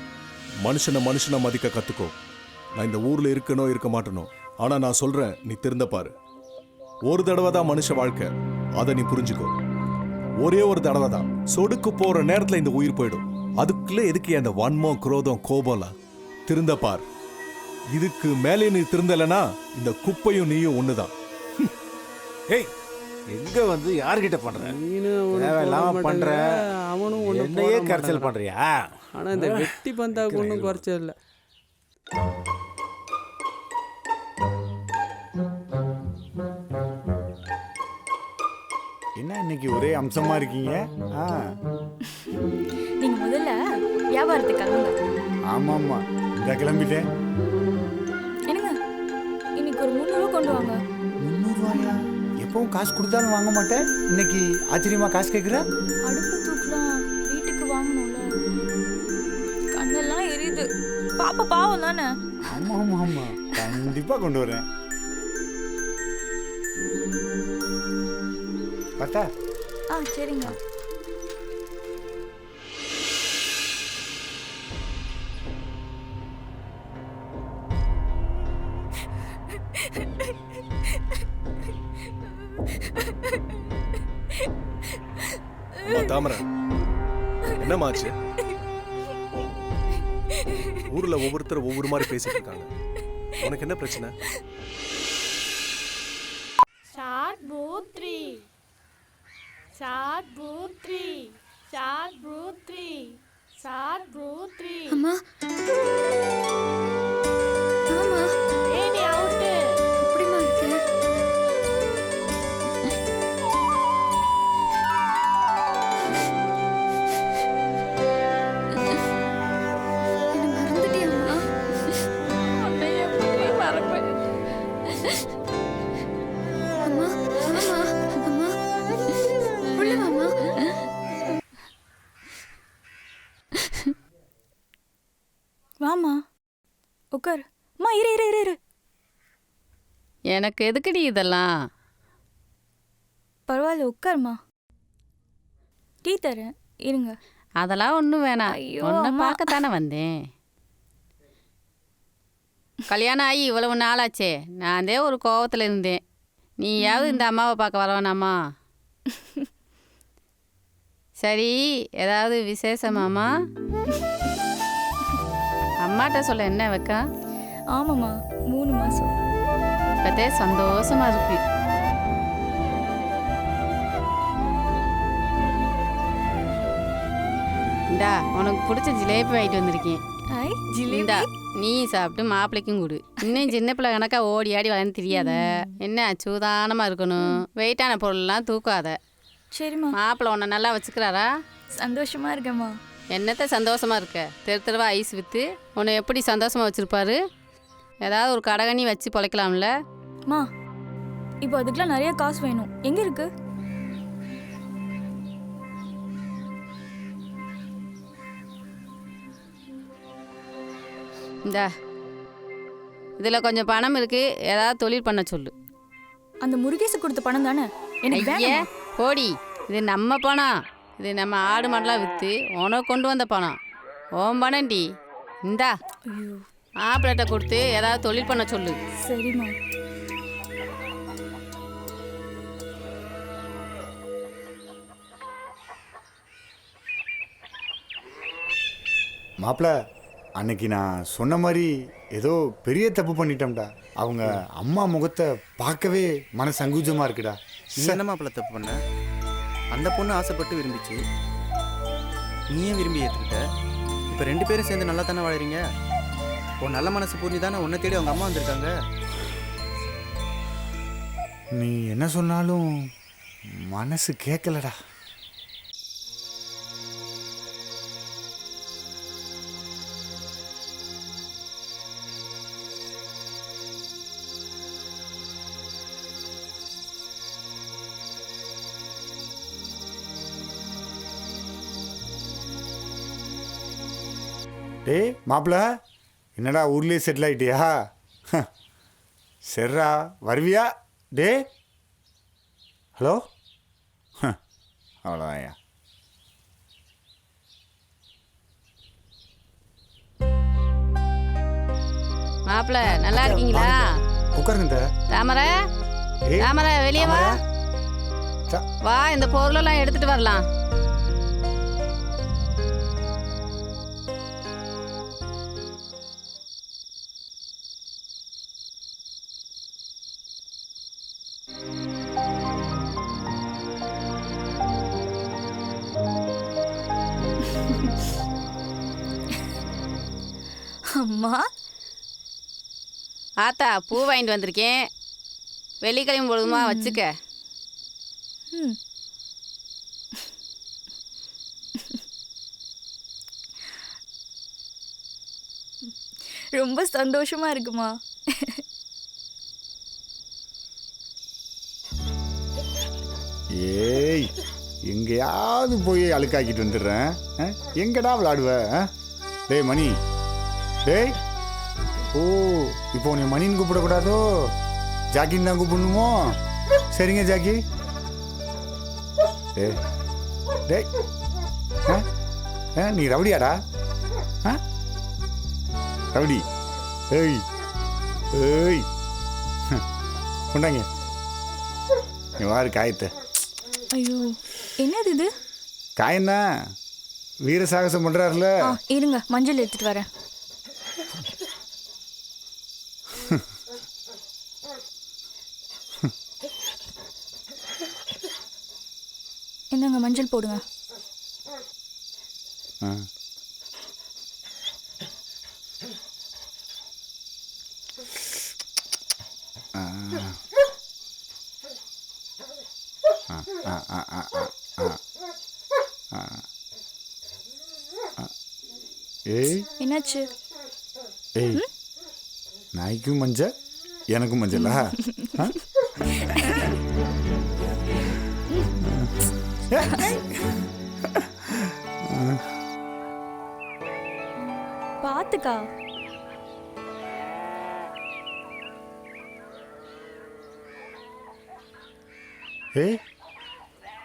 மனுஷனை மதிக்க கத்துக்கோ. நான் இந்த ஊர்ல இருக்கணும் இருக்க மாட்டேனோ, ஆனா நான் சொல்றேன், நீ திருந்த பாரு. ஒரு தடவை தான் மனுஷ வாழ்க்கை, அதை நீ புரிஞ்சுக்கோ. ஒரே ஒரு தடவை தான். சொடுக்கு போற நேரத்துல இந்த உயிர் போயிடும். அதுக்குள்ள எதுக்கு அந்த வன்மம், குரோதம், கோபம்லாம்? திருந்த பார். இதுக்கு மேலே நீ திருந்தலைன்னா இந்த குப்பையும் நீயும் ஒண்ணுதான். ஏய் எங்க வந்து யார்கிட்ட பண்ற? தேவையில்லாம பண்ற. அவனும் என்னையே கரைச்சல் பண்றியா? ஆனா இந்த வெட்டி பந்தாக்கு ஒன்றும் குறைச்சல் இல்லை. என்ன இன்னைக்கு ஒரே அம்சமா இருக்கீங்க? நீங்க முதல்ல வியாபாரத்துக்கு கிளம்புங்க. ஆமாம்மா, இந்த கிளம்பிட்டேன். என்னங்க இன்னைக்கு ஒரு 300 ரூபா கொண்டு வாங்க. 300 ரூபாயா? எப்பவும் காசு கொடுத்தாலும் வாங்க மாட்டேன். இன்னைக்கு ஆச்சரியமா காசு கேட்குற? அடுப்பு தூக்கலாம், வீட்டுக்கு வாங்கணும்ல. கண்ணெல்லாம் எரியுது. பாப்பா பாவம் தானே. ஆமா ஆமா ஆமா, கண்டிப்பா கொண்டு வரேன். பார்த்தா? சரிங்க. தாமரை, என்னமாச்சு? ஊர்ல ஒவ்வொருத்தர் ஒவ்வொரு மாதிரி பேசிட்டு இருக்காங்க. உனக்கு என்ன பிரச்சனை? ஷார்ட் பூத்ரி ஷார்ட் பூத்ரி ஷார்ட் பூத்ரி ஷார்ட் பூத்ரி. அம்மா ஆமா ஏடி அவுட். எப்படிமா இருக்கு? என்ன மறந்துட்டியாம்மா? உன்னை எப்படி மறப்பேன்? அம்மா அம்மா அம்மா உள்ள வாம்மா. வாமா உட்கார். அம்மா இரு இரு இரு இரு. எனக்கு எதுக்குடி இதெல்லாம்? பரவாயில்ல உட்காருமா. டீ தரேன் இருங்க. அதெல்லாம் ஒன்றும் வேணாம். ஐயோ, உன்னை அம்மா. பார்க்கத்தானே வந்தேன். கல்யாணம் ஆகி இவ்வளவு நாளாச்சே, நான் ஒரு கோவத்தில் இருந்தேன். நீயாவது இந்த அம்மாவை பார்க்க வரவேணாமா? சரி, ஏதாவது விசேஷமாம்மா? அம்மாட்ட சொல்ல என்ன வைக்கா? ஆமாம்மா, 3 மாதம். இப்போதே சந்தோஷமா இருக்கு. இந்தா உனக்கு பிடிச்ச ஜிலேபி வாங்கிட்டு வந்திருக்கேன். இந்தா நீ சாப்பிட்டு மாப்பிள்ளைக்கும் கொடு. இன்னும் சின்ன பிள்ளை கணக்கா ஓடி ஆடி வளர்ந்து தெரியாத. என்ன சூதானமாக இருக்கணும். வெயிட்டான பொருள்லாம் தூக்காத. சரிம்மா. மாப்பிள்ளை உன்னை நல்லா வச்சுக்கிறாரா? சந்தோஷமா இருக்கேம்மா. என்னத்த சந்தோஷமா இருக்க? தெரு தெருவா ஐஸ் விற்று உன்னை எப்படி சந்தோஷமா வச்சுருப்பாரு? ஏதாவது ஒரு கடகண்ணி வச்சு பொழைக்கலாம்ல? மா, இப்போ அதுக்கெல்லாம் நிறைய காசு வேணும். எங்கே இருக்கு? இந்தா இதில் கொஞ்சம் பணம் இருக்கு. ஏதாவது தொழில் பண்ண சொல்லு. அந்த முருகேசு கொடுத்த பணம் தானே? எனக்கு ஐயே வேணும். போடி, இது நம்ம பணம். இது நம்ம ஆடு மாடெல்லாம் விற்று உனக்கு கொண்டு வந்த பணம். ஓம் பணம்டி. இந்தா மாப்பிள்ளைட்ட கொடுத்து ஏதாவது தொழில் பண்ண சொல்லு. சரிம்மா. மாப்பிள்ள, அன்னைக்கு நான் சொன்ன மாதிரி ஏதோ பெரிய தப்பு பண்ணிட்டோம்டா. அவங்க அம்மா முகத்தை பார்க்கவே மன சங்கூஜமாக இருக்குடா. நீ என்ன மாப்பிள்ள தப்பு பண்ண? அந்த பொண்ணு ஆசைப்பட்டு விரும்பிச்சு, நீயே விரும்பி ஏற்றுக்கிட்ட. இப்போ 2 பேரும் சேர்ந்து நல்லா தானே வாழறீங்க. உன் நல்ல மனசு புரிஞ்சு தானே உன்னை தேடி அவங்க அம்மா வந்திருக்காங்க. நீ என்ன சொன்னாலும் மனசு கேட்கலடா. டேய் மாப்பிள்ள, என்னடா ஊர்லேயே செட்டில் ஆகிட்டியா? சரிடா, வருவியா? டே ஹலோ, அவ்வளோதான்யா. மாப்பிள்ள நல்லா இருக்கீங்களா? உட்காருங்க. தாமரை, தாமரை வெளியே வா. வா, இந்த பொருளெல்லாம் எடுத்துட்டு வரலாம். அம்மா, ஆத்தா பூ வாங்கிட்டு வந்திருக்கேன். வெள்ளிக்கிழமை பொழுதுமா வச்சுக்க. ரொம்ப சந்தோஷமா இருக்குமா? ஏய், எங்கேயாவது போய் அழுக்காக்கிட்டு வந்துடுறேன். எங்கடா விளாடுவ? டேய் மணி, டேய். ஓ, இப்போ உன்னை மணின்னு கூப்பிடக்கூடாதோ, ஜாக்கின்னு தான் கூப்பிடணுமோ? சரிங்க ஜாக்கி. டேய் டேய், நீ ரவுடியாடா? ரவுடி? ஏய் ஏய், கொண்டாங்க நீ வாரு காயத்தை. ஐயோ, என்னது இது? காயந்தான், வீர சாகசம் பண்ணுறாருல. இருங்க, மஞ்சள் எடுத்துட்டு வரேன். என்னங்க, மஞ்சள் போடுங்க. ஏய், என்னாச்சு? ஏய், நாய்க்கும் மஞ்சள் எனக்கும் மஞ்சளா? பாத்துக்கா. ஏய்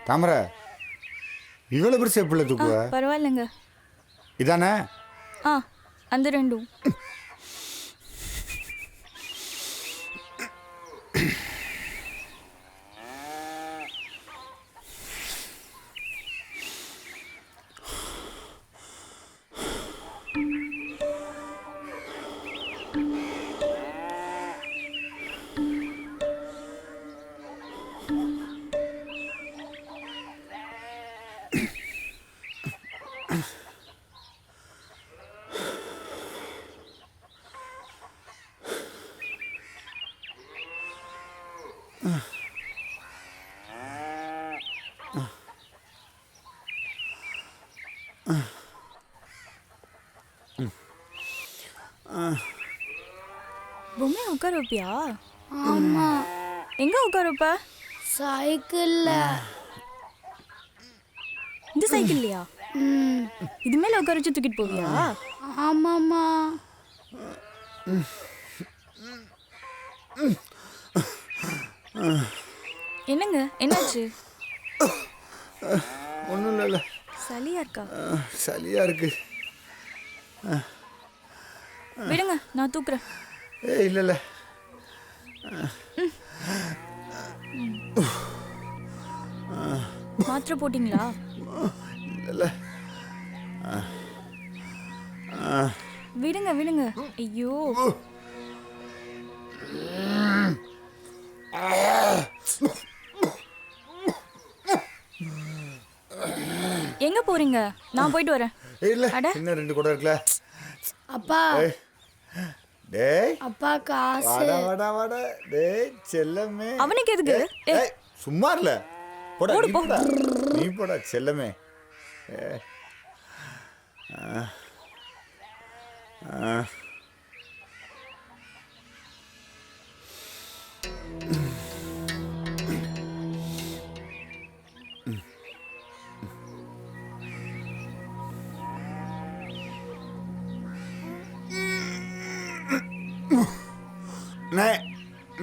தாமரை, இவ்வளோ பெருசு எப்படி தூக்குவ? பரவாயில்லைங்க. இதானே? அந்த ரெண்டும். பொம்மை உட்கார வைப்பியா? ஆமா. எங்க உட்கார வைப்ப? சைக்கிள்ல. இந்த சைக்கிள்லையா? இது மேல உட்கார வச்சு தூக்கிட்டு போவியா? ஆமாம்மா. என்னங்க என்னாச்சு? ஒன்றும் இல்லை. சளியா இருக்கா? சளியா இருக்கு. விடுங்க, நான் தூக்குறேன். இல்லை இல்லை. மாத்திரை போட்டிங்களா? இல்லை. விடுங்க விடுங்க. ஐயோ, எங்க போறீங்க? நான் போயிட்டு வரேன். இல்லை, இன்னும் 2 கூட இருக்குல்ல. அப்பா. டேய் அப்பா காசு. வாடா வாடா வாடா. டேய் செல்லமே. அவனுக்கு எதுக்கு? சும்மா இல்ல. போடா நீ போடா. நீ போடா செல்லமே.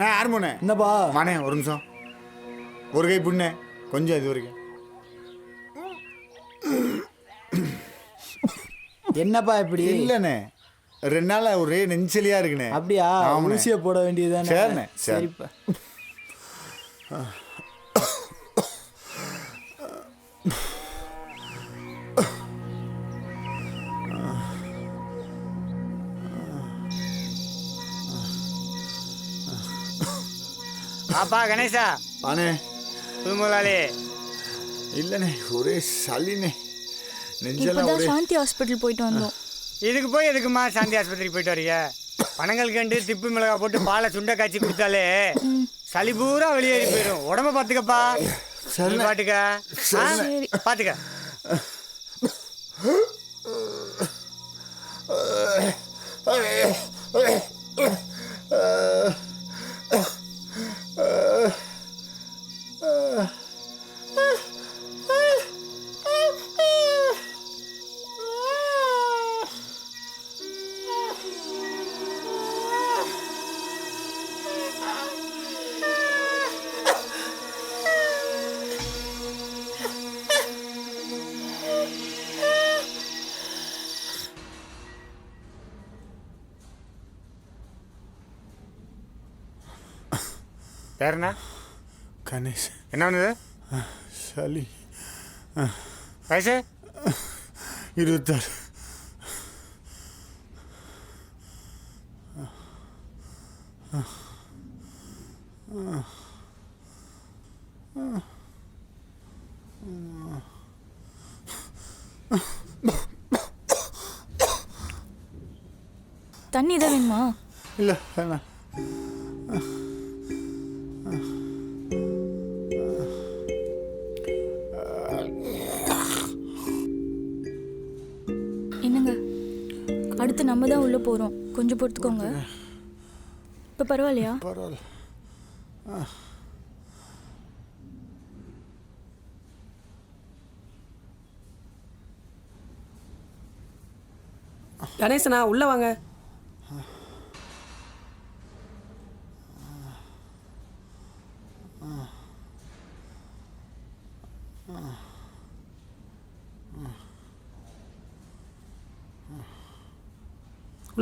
நான் யார் போனே? என்னப்பா வானே ஒரு நிமிஷம். ஒரு கை புண்ணே கொஞ்சம் இது வரைக்கும். என்னப்பா இப்படி? இல்லைண்ணே, 2 நாள் ஒரே நெஞ்சலியா இருக்குண்ணே. அப்படியா? ஊசியை போட வேண்டியதுதானே? சரிண்ணே சரிப்பா. அப்பா கணேசா. ஆனே புதுமுலாளி. இல்லைண்ணே, ஒரே சளிண்ணே. நெஞ்செல்லாம் இப்பதான் ஒரே. சாந்தி ஹாஸ்பிட்டல் போயிட்டு வந்தோம். இதுக்கு போய் எதுக்குமா சாந்தி ஆஸ்பத்திரிக்கு போயிட்டு வரீங்க? பனங்கள் கண்டு திப்பு மிளகா போட்டு பாலை சுண்டை காய்ச்சி கொடுத்தாலே சளி பூரா வெளியேறி போயிடும். உடம்ப பார்த்துக்கப்பா. சரி பாட்டுக்க. பார்த்துக்க. பேருண்ணா? கணேஷ். என்ன பண்ணுது? சளி. வயசு? 26. தண்ணி தான் வேணுமா? இல்லை வேணாம். என்னங்க, அடுத்து நம்ம தான் உள்ள போறோம். கொஞ்சம் பொறுத்துக்கோங்க. இப்போ பரவாயில்லையா? பரவாயில்ல. கணேசனா உள்ள வாங்க.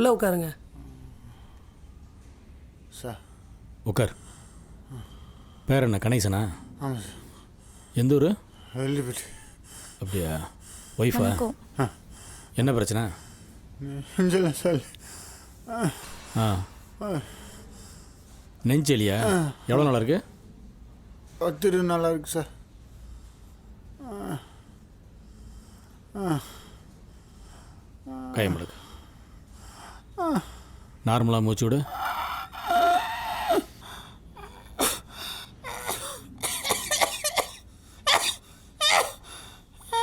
உள்ளே உட்காருங்க. சார் உட்கார். பேர் என்ன? கணேசனா? ஆமாம் சார். எந்த ஊர்? வெள்ளிப்பட்டி. அப்படியா? ஒய்ஃபா? என்ன பிரச்சனை? சார் நெஞ்சலியா? எவ்வளோ நாளாக இருக்கு? 10 நாளாக இருக்கு சார். கையம்படுக்கு. நார்மலாக மூச்சு விடு.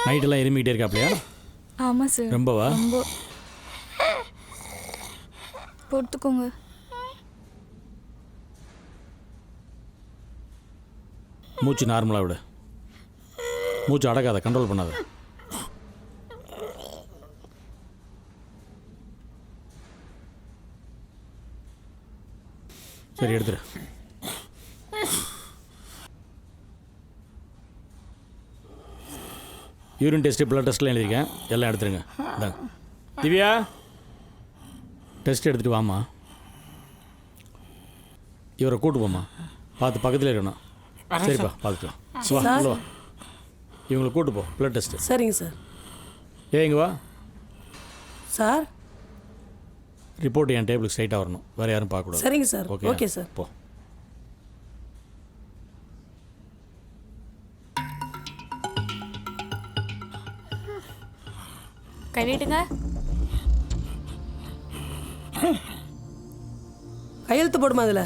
நைட்டெல்லாம் இருமிக்கிட்டே இருக்காப்லையா? ஆமாம் சார். ரொம்பவா? ரொம்ப. பொறுத்துக்கோங்க. மூச்சு நார்மலாக விடு. மூச்சு அடக்காத, கண்ட்ரோல் பண்ணாத. சரி, எடுத்துரு. யூரின் டெஸ்ட்டு, பிளட் டெஸ்ட்லாம் எழுதியிருக்கேன், எல்லாம் எடுத்துருங்க. இந்தாங்க. திவ்யா, டெஸ்ட் எடுத்துகிட்டு வாம்மா. இவரை கூட்டு போம்மா. பார்த்து பக்கத்தில் இருக்கணும். சரிப்பா, பார்த்துக்கலாம். வா, உள்ள வா. இவங்களை கூட்டு போ, பிளட் டெஸ்ட்டு. சரிங்க சார். இங்கே வா சார். ரிப்போர்ட் என் டேபிளுக்கு ஸ்ட்ரைட்டாக வரணும், வேறு யாரும் பார்க்கக்கூடாது. சரிங்க சார். Okay okay sir. போ. கை நீட்டுங்க. கையெழுத்து போடுமா அதில்?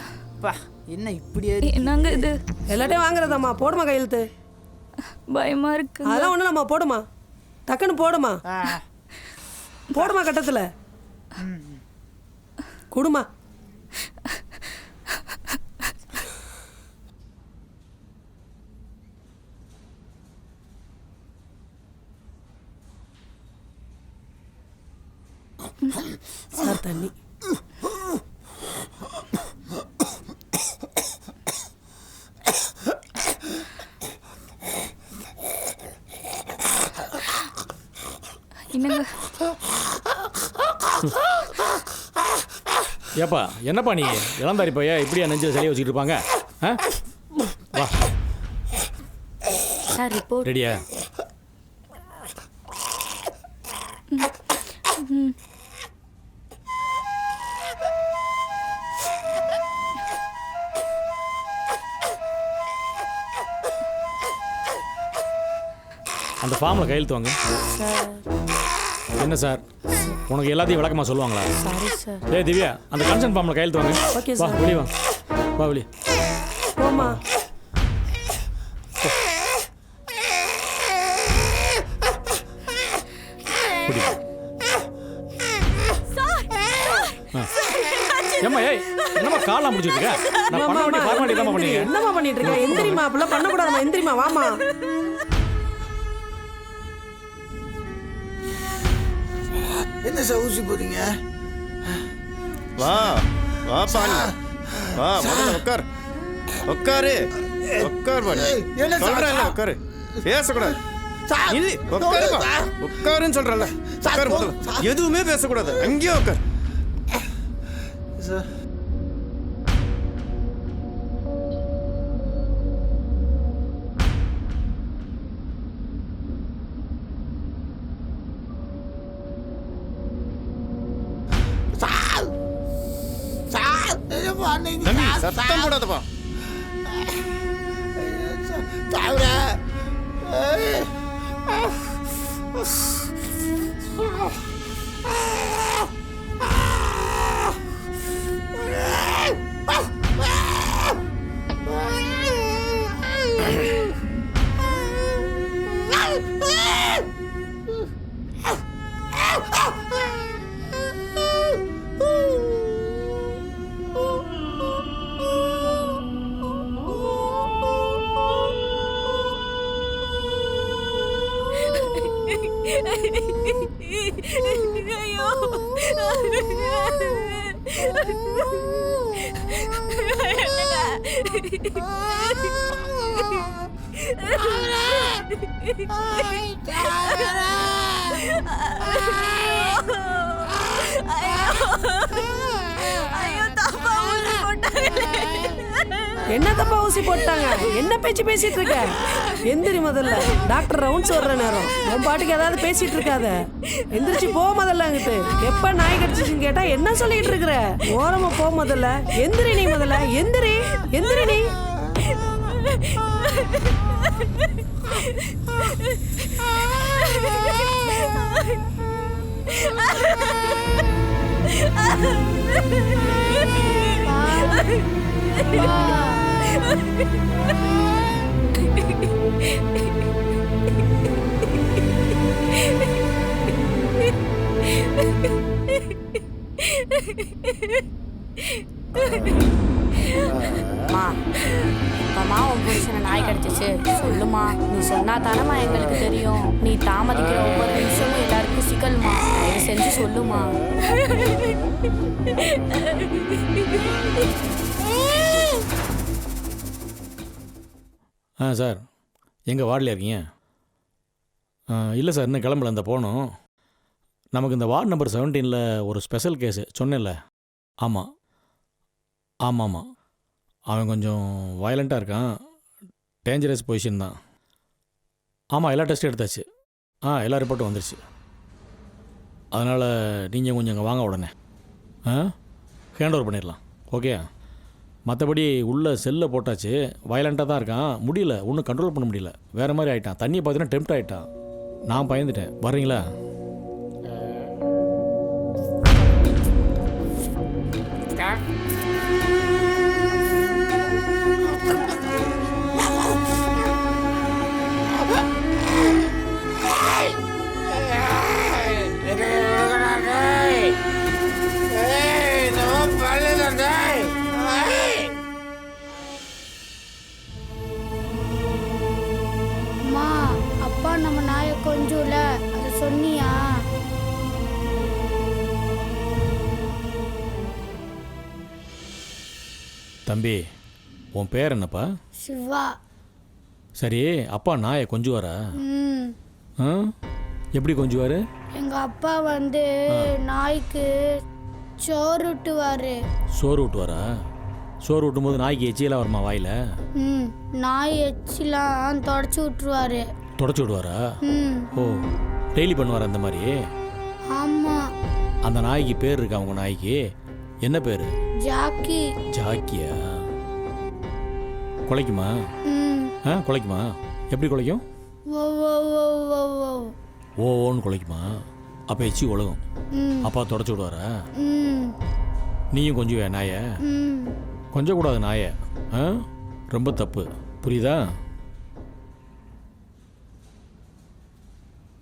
என்ன இப்படி என்னங்க இது? எல்லாத்தையும் வாங்குறதாம்மா. போடுமா கையெழுத்து. பயமா இருக்கு. அதெல்லாம் ஒன்றும் நம்ம போடுமா. டக்குன்னு போடுமா. போடுமா கட்டத்தில். கொடுமா. சார் தண்ணி. ஏப்பா, என்னப்பா நீ இளந்தாரி பையா இப்படியா நெஞ்சில் சளியை வச்சுக்கிட்டு இருப்பாங்க? வா. சார் ரிப்போர்ட் ரெடியா? அந்த ஃபார்மில் கையெழுத்து வாங்க. என்ன சார், உனக்கு எல்லாத்தையும் விளக்கமாக சொல்லுவாங்களா? Sorry sir. ஏய் திவ்யா, அந்த கன்சர்ன் ஃபார்மில் கையெழுத்து வாங்க. ஓகே வா, சார். வெளியே வா. வா வெளியே. போமா. ஏம்மா, ஏய் என்னம்மா காலாம் முடிச்சிட்டு இருக்க? நான் பண்ண வேண்டிய ஃபார்மாலிட்டி என்னம்மா பண்ணீங்க? என்னம்மா பண்ணிட்டு இருக்க? எந்திரிமா. அப்படிலாம் பண்ணக்கூடாதுமா. எந்திரிமா. வாமா. என்ன சார் ஊசி போறீங்க? வா வா பாணி, வா முதல்ல உட்கார். உட்காரு, உட்கார் பாணி. சொல்றேன்ல உட்காரு, பேசக்கூடாது. உட்காருப்பா, உட்காருன்னு சொல்றேன்ல. உட்காரு முதல்ல. எதுவுமே பேசக்கூடாது, அங்கேயே உட்கார். தம்பி சத்தம் போடாதப்பா. ஐயோ என்ன தப்பா ஊசி போட்டாங்க? என்ன பேச்சு பேசிட்டு இருக்க? எந்திரி முதல்ல. டாக்டர் ரவுண்ட்ஸ் வர்ற நேரம். உன் பாட்டுக்கு ஏதாவது பேசிட்டு இருக்காத. எந்திரிச்சு போ முதல்ல அங்கிட்டு. எப்ப நாய் கடிச்சிச்சுன்னு கேட்டா என்ன சொல்லிட்டு இருக்கிற? ஓரமா போ முதல்ல. எந்திரி நீ முதல்ல. எந்திரி எந்திரி நீ. அம்மா உன் புருஷனை நாய் கடிச்சிச்சு சொல்லுமா. நீ சொன்னா தானம்மா எங்களுக்கு தெரியும். நீ தாமதிக்கிற ஒவ்வொரு நிமிஷமும் எல்லாருக்கும் சிக்கல்மா. தயவு செஞ்சு சொல்லுமா. சார் எங்கே வார்டில் இருக்கீங்க? இல்லை சார் இன்னும் கிளம்பல. இந்த போகணும். நமக்கு இந்த வார்டு நம்பர் 17 ஒரு ஸ்பெஷல் கேஸு சொன்னேன்ல. ஆமாம் ஆமாம் ஆமாம். அவன் கொஞ்சம் வயலண்ட்டாக இருக்கான். டேஞ்சரஸ் பொசிஷன் தான். ஆமாம் எல்லா டெஸ்ட்டும் எடுத்தாச்சு. எல்லா ரிப்போர்ட்டும் வந்துருச்சு. அதனால் நீங்கள் கொஞ்சம் இங்கே வாங்க உடனே. ஹேண்ட் ஓவர் பண்ணிடலாம். ஓகே. மற்றபடி உள்ளே செல்லில் போட்டாச்சு. வயலண்ட்டாக தான் இருக்கான். முடியல, ஒன்றும் கண்ட்ரோல் பண்ண முடியல. வேறு மாதிரி ஆகிட்டான். தண்ணியை பார்த்தீங்கன்னா டெம்ப்ட் ஆகிட்டான். நான் பயந்துட்டேன். வர்றீங்களா? அப்பா நம்ம நாயை கொஞ்சம்ல அதை சொன்னியா? தம்பி உன் பேர் என்னப்பா? சிவா. சரி அப்பா நாயை கொஞ்சுவாரா? எப்படி கொஞ்சுவார்? எங்க அப்பா வந்து நாய்க்கு சோறு ஊட்டுவாரு. சோறு ஊட்டுவாரா? சோறு ஊட்டும் போது நாய்க்கு எச்சியெல்லாம் வருமா வாயில்? நாய் எச்சிலாம் தொடச்சி விட்டுருவாரு. தொடச்சி விடுவாரா? ஓ டெய்லி பண்ணுவார் அந்த மாதிரி? ஆமா. அந்த நாய்க்கு பேர் இருக்கா? உங்க நாய்க்கு என்ன பேர்? ஜாக்கி. ஜாக்கியா? குலைக்குமா? குலைக்குமா? எப்படி குலைக்கும்? ஓன்னு குலைக்குமா? அப்போ எச்சி உலகம். அப்பா தொடச்சி விடுவாரா? நீயும் கொஞ்சுவே நாயை? கொஞ்சம் கூடாது நாயை. ரொம்ப தப்பு, புரியுதா?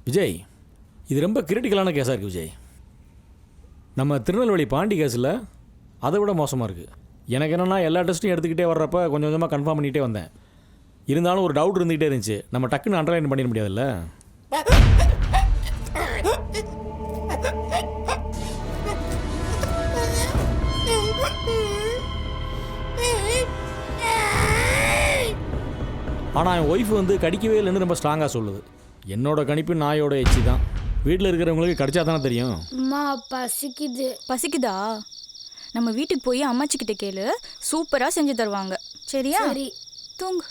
விஜய் இது ரொம்ப கிரிட்டிக்கலான கேஸாக இருக்குது விஜய். நம்ம திருநெல்வேலி பாண்டி கேஸில் அதை விட மோசமாக இருக்குது. எனக்கு என்னென்னா எல்லா டெஸ்ட்டும் எடுத்துக்கிட்டே வர்றப்ப கொஞ்சம் கொஞ்சமாக கன்ஃபார்ம் பண்ணிகிட்டே வந்தேன். இருந்தாலும் ஒரு டவுட் இருந்துகிட்டே இருந்துச்சு. நம்ம டக்குன்னு அண்டர்லைன் பண்ணிட முடியாதுல்ல. ஆனால் என் ஒய்ஃப் வந்து கடிக்கவே இல்லைன்னு ரொம்ப ஸ்ட்ராங்காக சொல்லுது. என்னோட கணிப்பு நாயோட எச்சி தான். வீட்டில் இருக்கிறவங்களுக்கு கடிச்சா தானே தெரியும். அம்மா பசிக்குது. பசிக்குதா? நம்ம வீட்டுக்கு போய் அம்மாச்சிக்கிட்ட கேளு, சூப்பராக செஞ்சு தருவாங்க. சரியா? சரி. தூங்கு.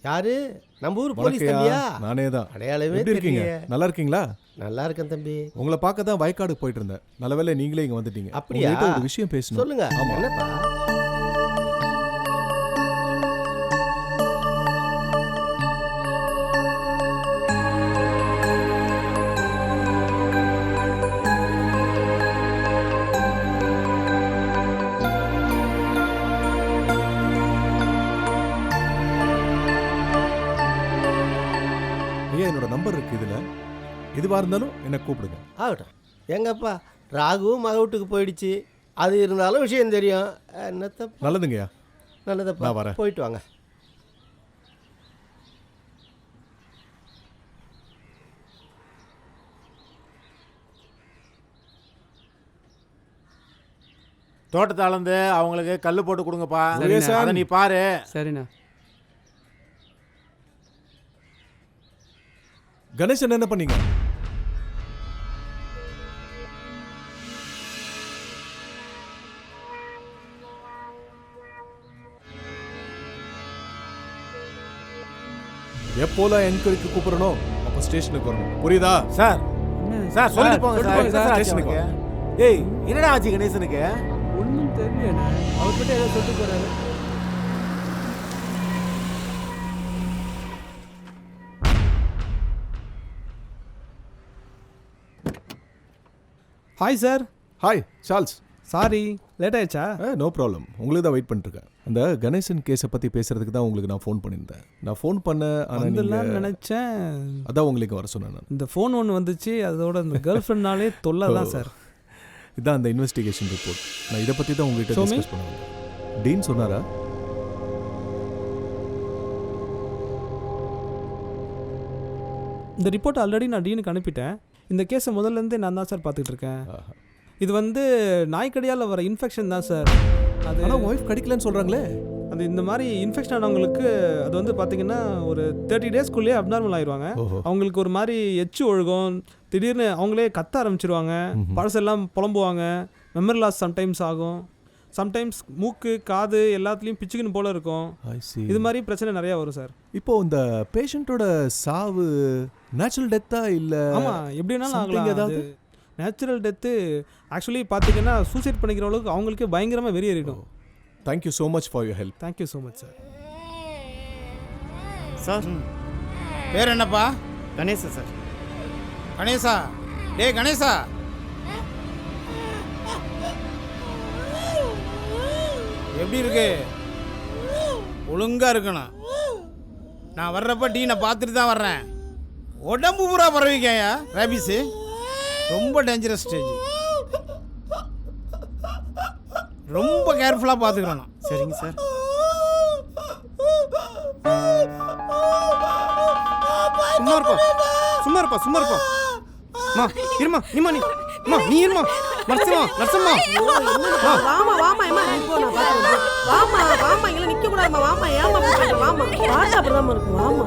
யாரு? நம்ம ஊர் போலீஸ் தம்பியா? நானே தான். அடையாளமே எப்படி இருக்கீங்க? நல்லா இருக்கீங்களா? நல்லா இருக்கேன் தம்பி. உங்களை பார்க்க தான் வயக்காடு போயிட்டு இருந்தேன். நல்ல வேளை நீங்களே இங்க வந்துட்டீங்க. அப்படியா? உங்ககிட்ட ஒரு விஷயம் பேசணும். சொல்லுங்க. என்னப்பா? என்னோட நம்பர் இருக்கு இதுல. எதுவா இருந்தாலும் என்ன கூப்பிடுங்க. ஆகட்டும். எங்கப்பா ராகு மக வீட்டுக்கு போயிடுச்சு. அது இருந்தாலும் விஷயம் தெரியும். என்னத்த நல்லதுங்கய்யா. நல்லதப்பா நான் வரேன். போயிட்டு வாங்க. தோட்டத்தை அளந்து அவங்களுக்கு கல் போட்டு கொடுங்கப்பா. சரிண்ணே. அதை நீ பாரு. சரிண்ணா. கணேசன் என்ன பண்ணீங்க? எப்போலாம் என்கொயரிக்கு கூப்பிடணும் அப்போ ஸ்டேஷனுக்கு வரணும். புரியுதா? சார் சார் சொல்லிட்டு போங்க சார். ஸ்டேஷனுக்கு வா. ஏய் என்னடா ஆச்சு கணேசனுக்கு? ஒன்றும் தெரியல, அவர்கிட்ட ஏதோ சொல்லிட்டு போறாரு. Hi sir. Hi Charles. Sorry late ஆயிடுச்சா? No problem. உங்களுக்கு தான் வெயிட் பண்ணிருக்கேன். அந்த கணேசன் கேஸை பற்றி பேசுறதுக்கு தான் உங்களுக்கு நான் ஃபோன் பண்ணியிருந்தேன். நான் ஃபோன் பண்ண வந்துடலாம்னு நினச்சேன். அதான் உங்களுக்கு வர சொன்னேன் நான். இந்த ஃபோன் ஒன்று வந்துச்சு, அதோட இந்த கேர்ள் ஃப்ரெண்ட்னாலே தொல்லை தான் சார். இதான் அந்த இன்வெஸ்டிகேஷன் ரிப்போர்ட். நான் இதை பற்றி தான் உங்கள்கிட்ட டிஸ்கஸ் பண்ணுவேன். டீன் சொன்னாரா? இந்த ரிப்போர்ட் ஆல்ரெடி நான் டீனுக்கு அனுப்பிட்டேன். இந்த கேஸை முதல்லேருந்தே நான் தான் சார் பார்த்துட்டு இருக்கேன். இது வந்து நாய்க்கடியால் வர இன்ஃபெக்ஷன் தான் சார். அது ஆனால் ஒய்ஃப் கடிக்கலன்னு சொல்கிறாங்களே. அது இந்த மாதிரி இன்ஃபெக்ஷன் ஆனவங்களுக்கு அது வந்து பார்த்தீங்கன்னா ஒரு 30 டேஸ்க்குள்ளேயே அப்நார்மல் ஆயிடுவாங்க. அவங்களுக்கு ஒரு மாதிரி எச்சு ஒழுகும், திடீர்னு அவங்களே கத்த ஆரம்பிச்சிருவாங்க, பழசெல்லாம் புலம்புவாங்க, மெமரி லாஸ் சம்டைம்ஸ் ஆகும், சம்டைம்ஸ் மூக்கு காது எல்லாத்துலேயும் பிச்சுக்குன்னு போல இருக்கும். இது மாதிரி பிரச்சனை நிறையா வரும் சார். இப்போ இந்த பேஷண்ட்டோட சாவு நேச்சுரல் டெத்தா இல்லை? ஆமாம், எப்படி வேணாலும் ஆகலாம். ஏதாவது நேச்சுரல் டெத்து ஆக்சுவலி பார்த்தீங்கன்னா சூசைட் பண்ணிக்கிற அளவுக்கு அவங்களுக்கே பயங்கரமாக வெறியேறிடும். Thank you so much for your help. Thank you so much sir. Sir பேர் என்னப்பா? கணேசா சார். கணேசா. டே கணேசா, எப்படி இருக்கு? ஒழுங்கா இருக்கணும். நான் வர்றப்ப டீனை பார்த்துட்டு தான் வர்றேன். உடம்பு பூரா பரவிக்கையா ரேபிஸு. ரொம்ப டேஞ்சரஸ் ஸ்டேஜ். ரொம்ப கேர்ஃபுல்லாக பார்த்துக்கிறேன். சரிங்க சார். சும்மா இருப்பா சும்மா இருப்பா சும்மா இருப்பா. மா இருமா நீமா நீ இருமா. நர்சம்மா நர்சம்மா வாமா வாமா ஏமா நீ போ, நான் பாத்துறேன். வாமா வாமா இங்க நிக்க கூடாதுமா. வாமா ஏமா போற? வாமா பாட்டா அப்படிதான் இருக்கு. வாமா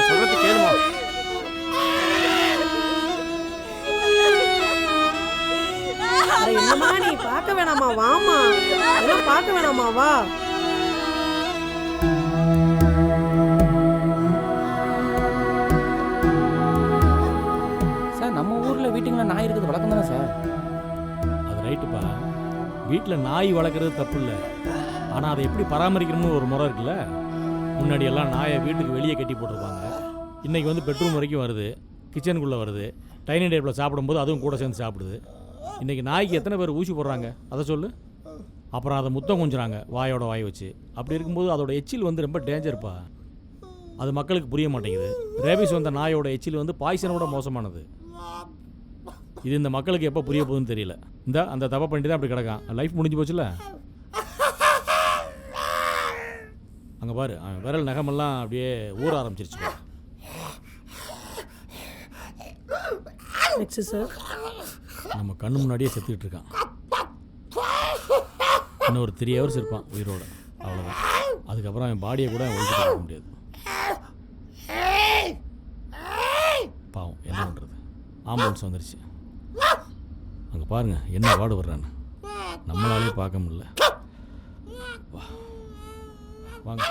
சொல்றது கேளுமா. என்னமா நீ பார்க்க வேணாமா? வாமா எல்லாம் பார்க்க வேணாமா? வா. சார் நம்ம ஊரில் வீட்டுங்கள நாய் இருக்குது வழக்கம் தானே சார்? அது ரைட்டுப்பா. வீட்டில் நாய் வளர்க்குறது தப்பு இல்லை, ஆனால் அதை எப்படி பராமரிக்கணும்னு ஒரு முறை இருக்குல்ல. முன்னாடியெல்லாம் நாயை வீட்டுக்கு வெளியே கட்டி போட்டிருப்பாங்க. இன்றைக்கி வந்து பெட்ரூம் வரைக்கும் வருது, கிச்சனுக்குள்ளே வருது, டைனிங் டேபிளில் சாப்பிடும்போது அதுவும் கூட சேர்ந்து சாப்பிடுது. இன்றைக்கி நாய்க்கு எத்தனை பேர் ஊசி போடுறாங்க அதை சொல்லு. அப்புறம் அதை முத்தம் கொஞ்சுறாங்க வாயோட வாய் வச்சு. அப்படி இருக்கும்போது அதோட எச்சில் வந்து ரொம்ப டேஞ்சர்ப்பா. அது மக்களுக்கு புரிய மாட்டேங்குது. ரேபிஸ் வந்த நாயோட எச்சில் வந்து பாய்சனோட மோசமானது. இது இந்த மக்களுக்கு எப்போ புரிய போகுதுன்னு தெரியல. இந்த அந்த தப்பை பண்ணிட்டு தான் அப்படி கிடக்கான். லைஃப் முடிஞ்சு போச்சுல. அங்கே பாரு, அவன் விரல் நகமெல்லாம் அப்படியே ஊற ஆரம்பிச்சிருச்சு. சார் நம்ம கண்ணு முன்னாடியே செத்துக்கிட்டு இருக்கான். இன்னும் ஒரு 3 hours இருப்பான் உயிரோட, அவ்வளோதான். அதுக்கப்புறம் அவன் பாடியை கூட ஒழிச்சு பார்க்க முடியாது. பாவம், என்ன பண்ணுறது. ஆம்புலன்ஸ் வந்துருச்சு. அங்கே பாருங்க என்ன வார்டு வர்றான்னு. நம்மளாலே பார்க்க முடியல. வாங்க.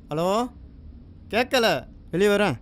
ஹலோ, கேட்கல, வெளியே வரேன்.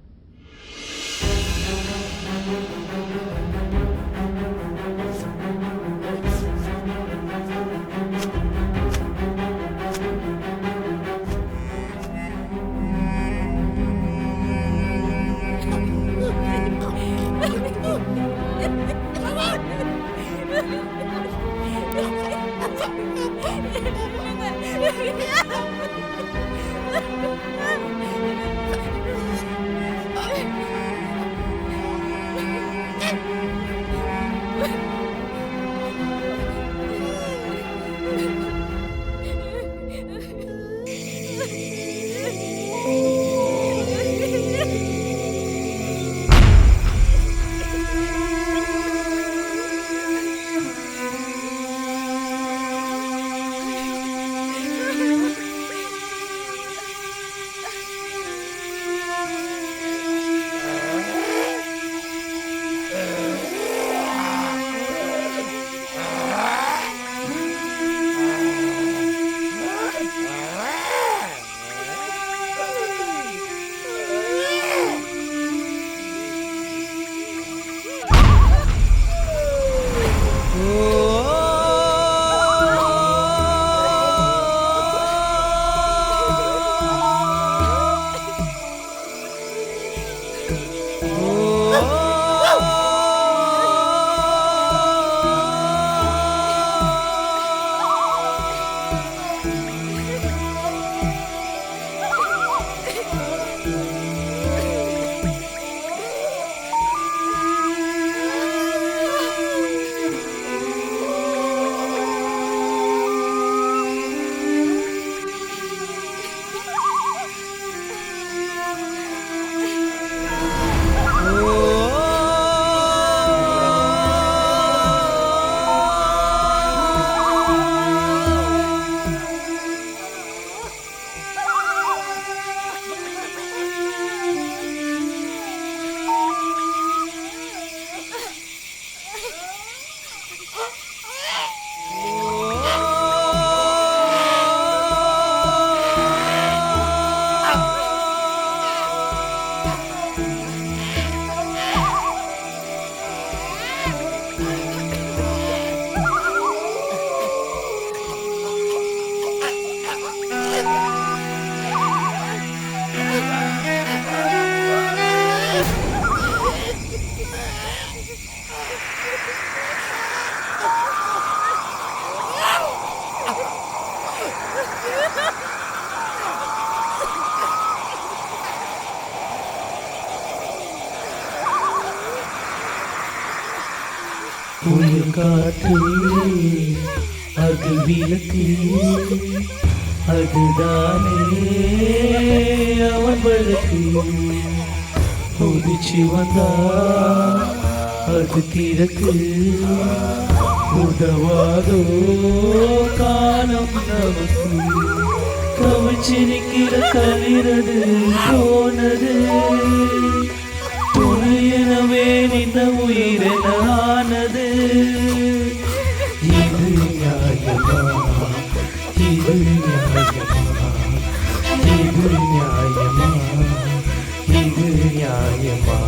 குளிர் காற்று அது விளக்கு, அதுதானே அவன் வழக்கு. குதிச்சு வந்தா அது கிழக்கு, உதவாதோ காலம் நமக்கு. கவிச்சிருக்கிற கலிரது போனது, துணையனவே நின்ற உயிரெனானது. இது நியாயமா, இது நியாயமா, இது நியாயமா, இது நியாயமா.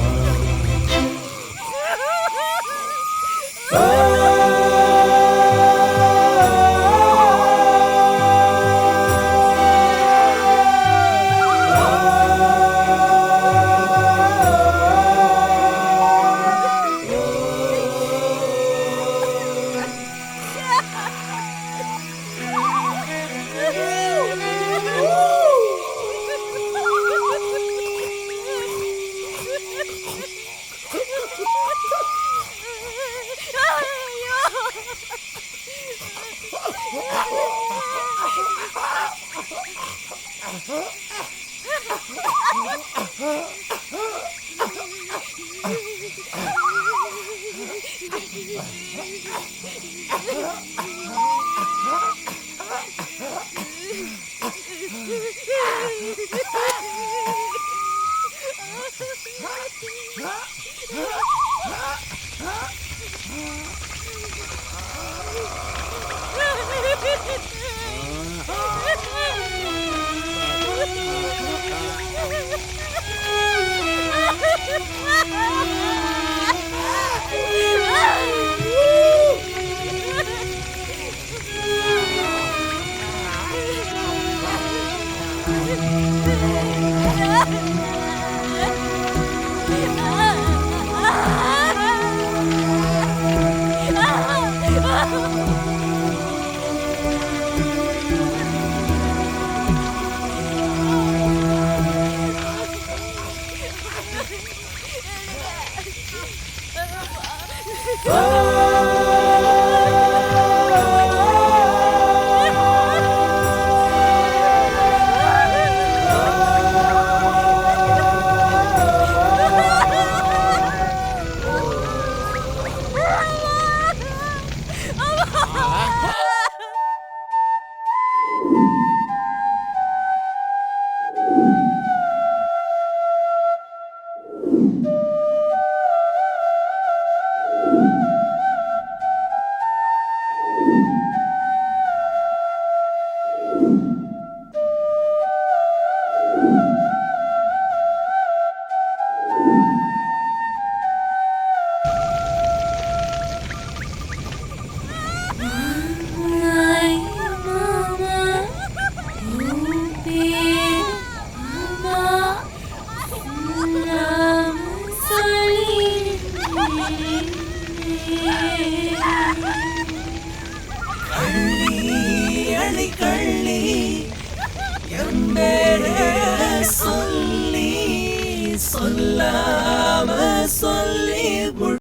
சொல்லி சொல்லாமல்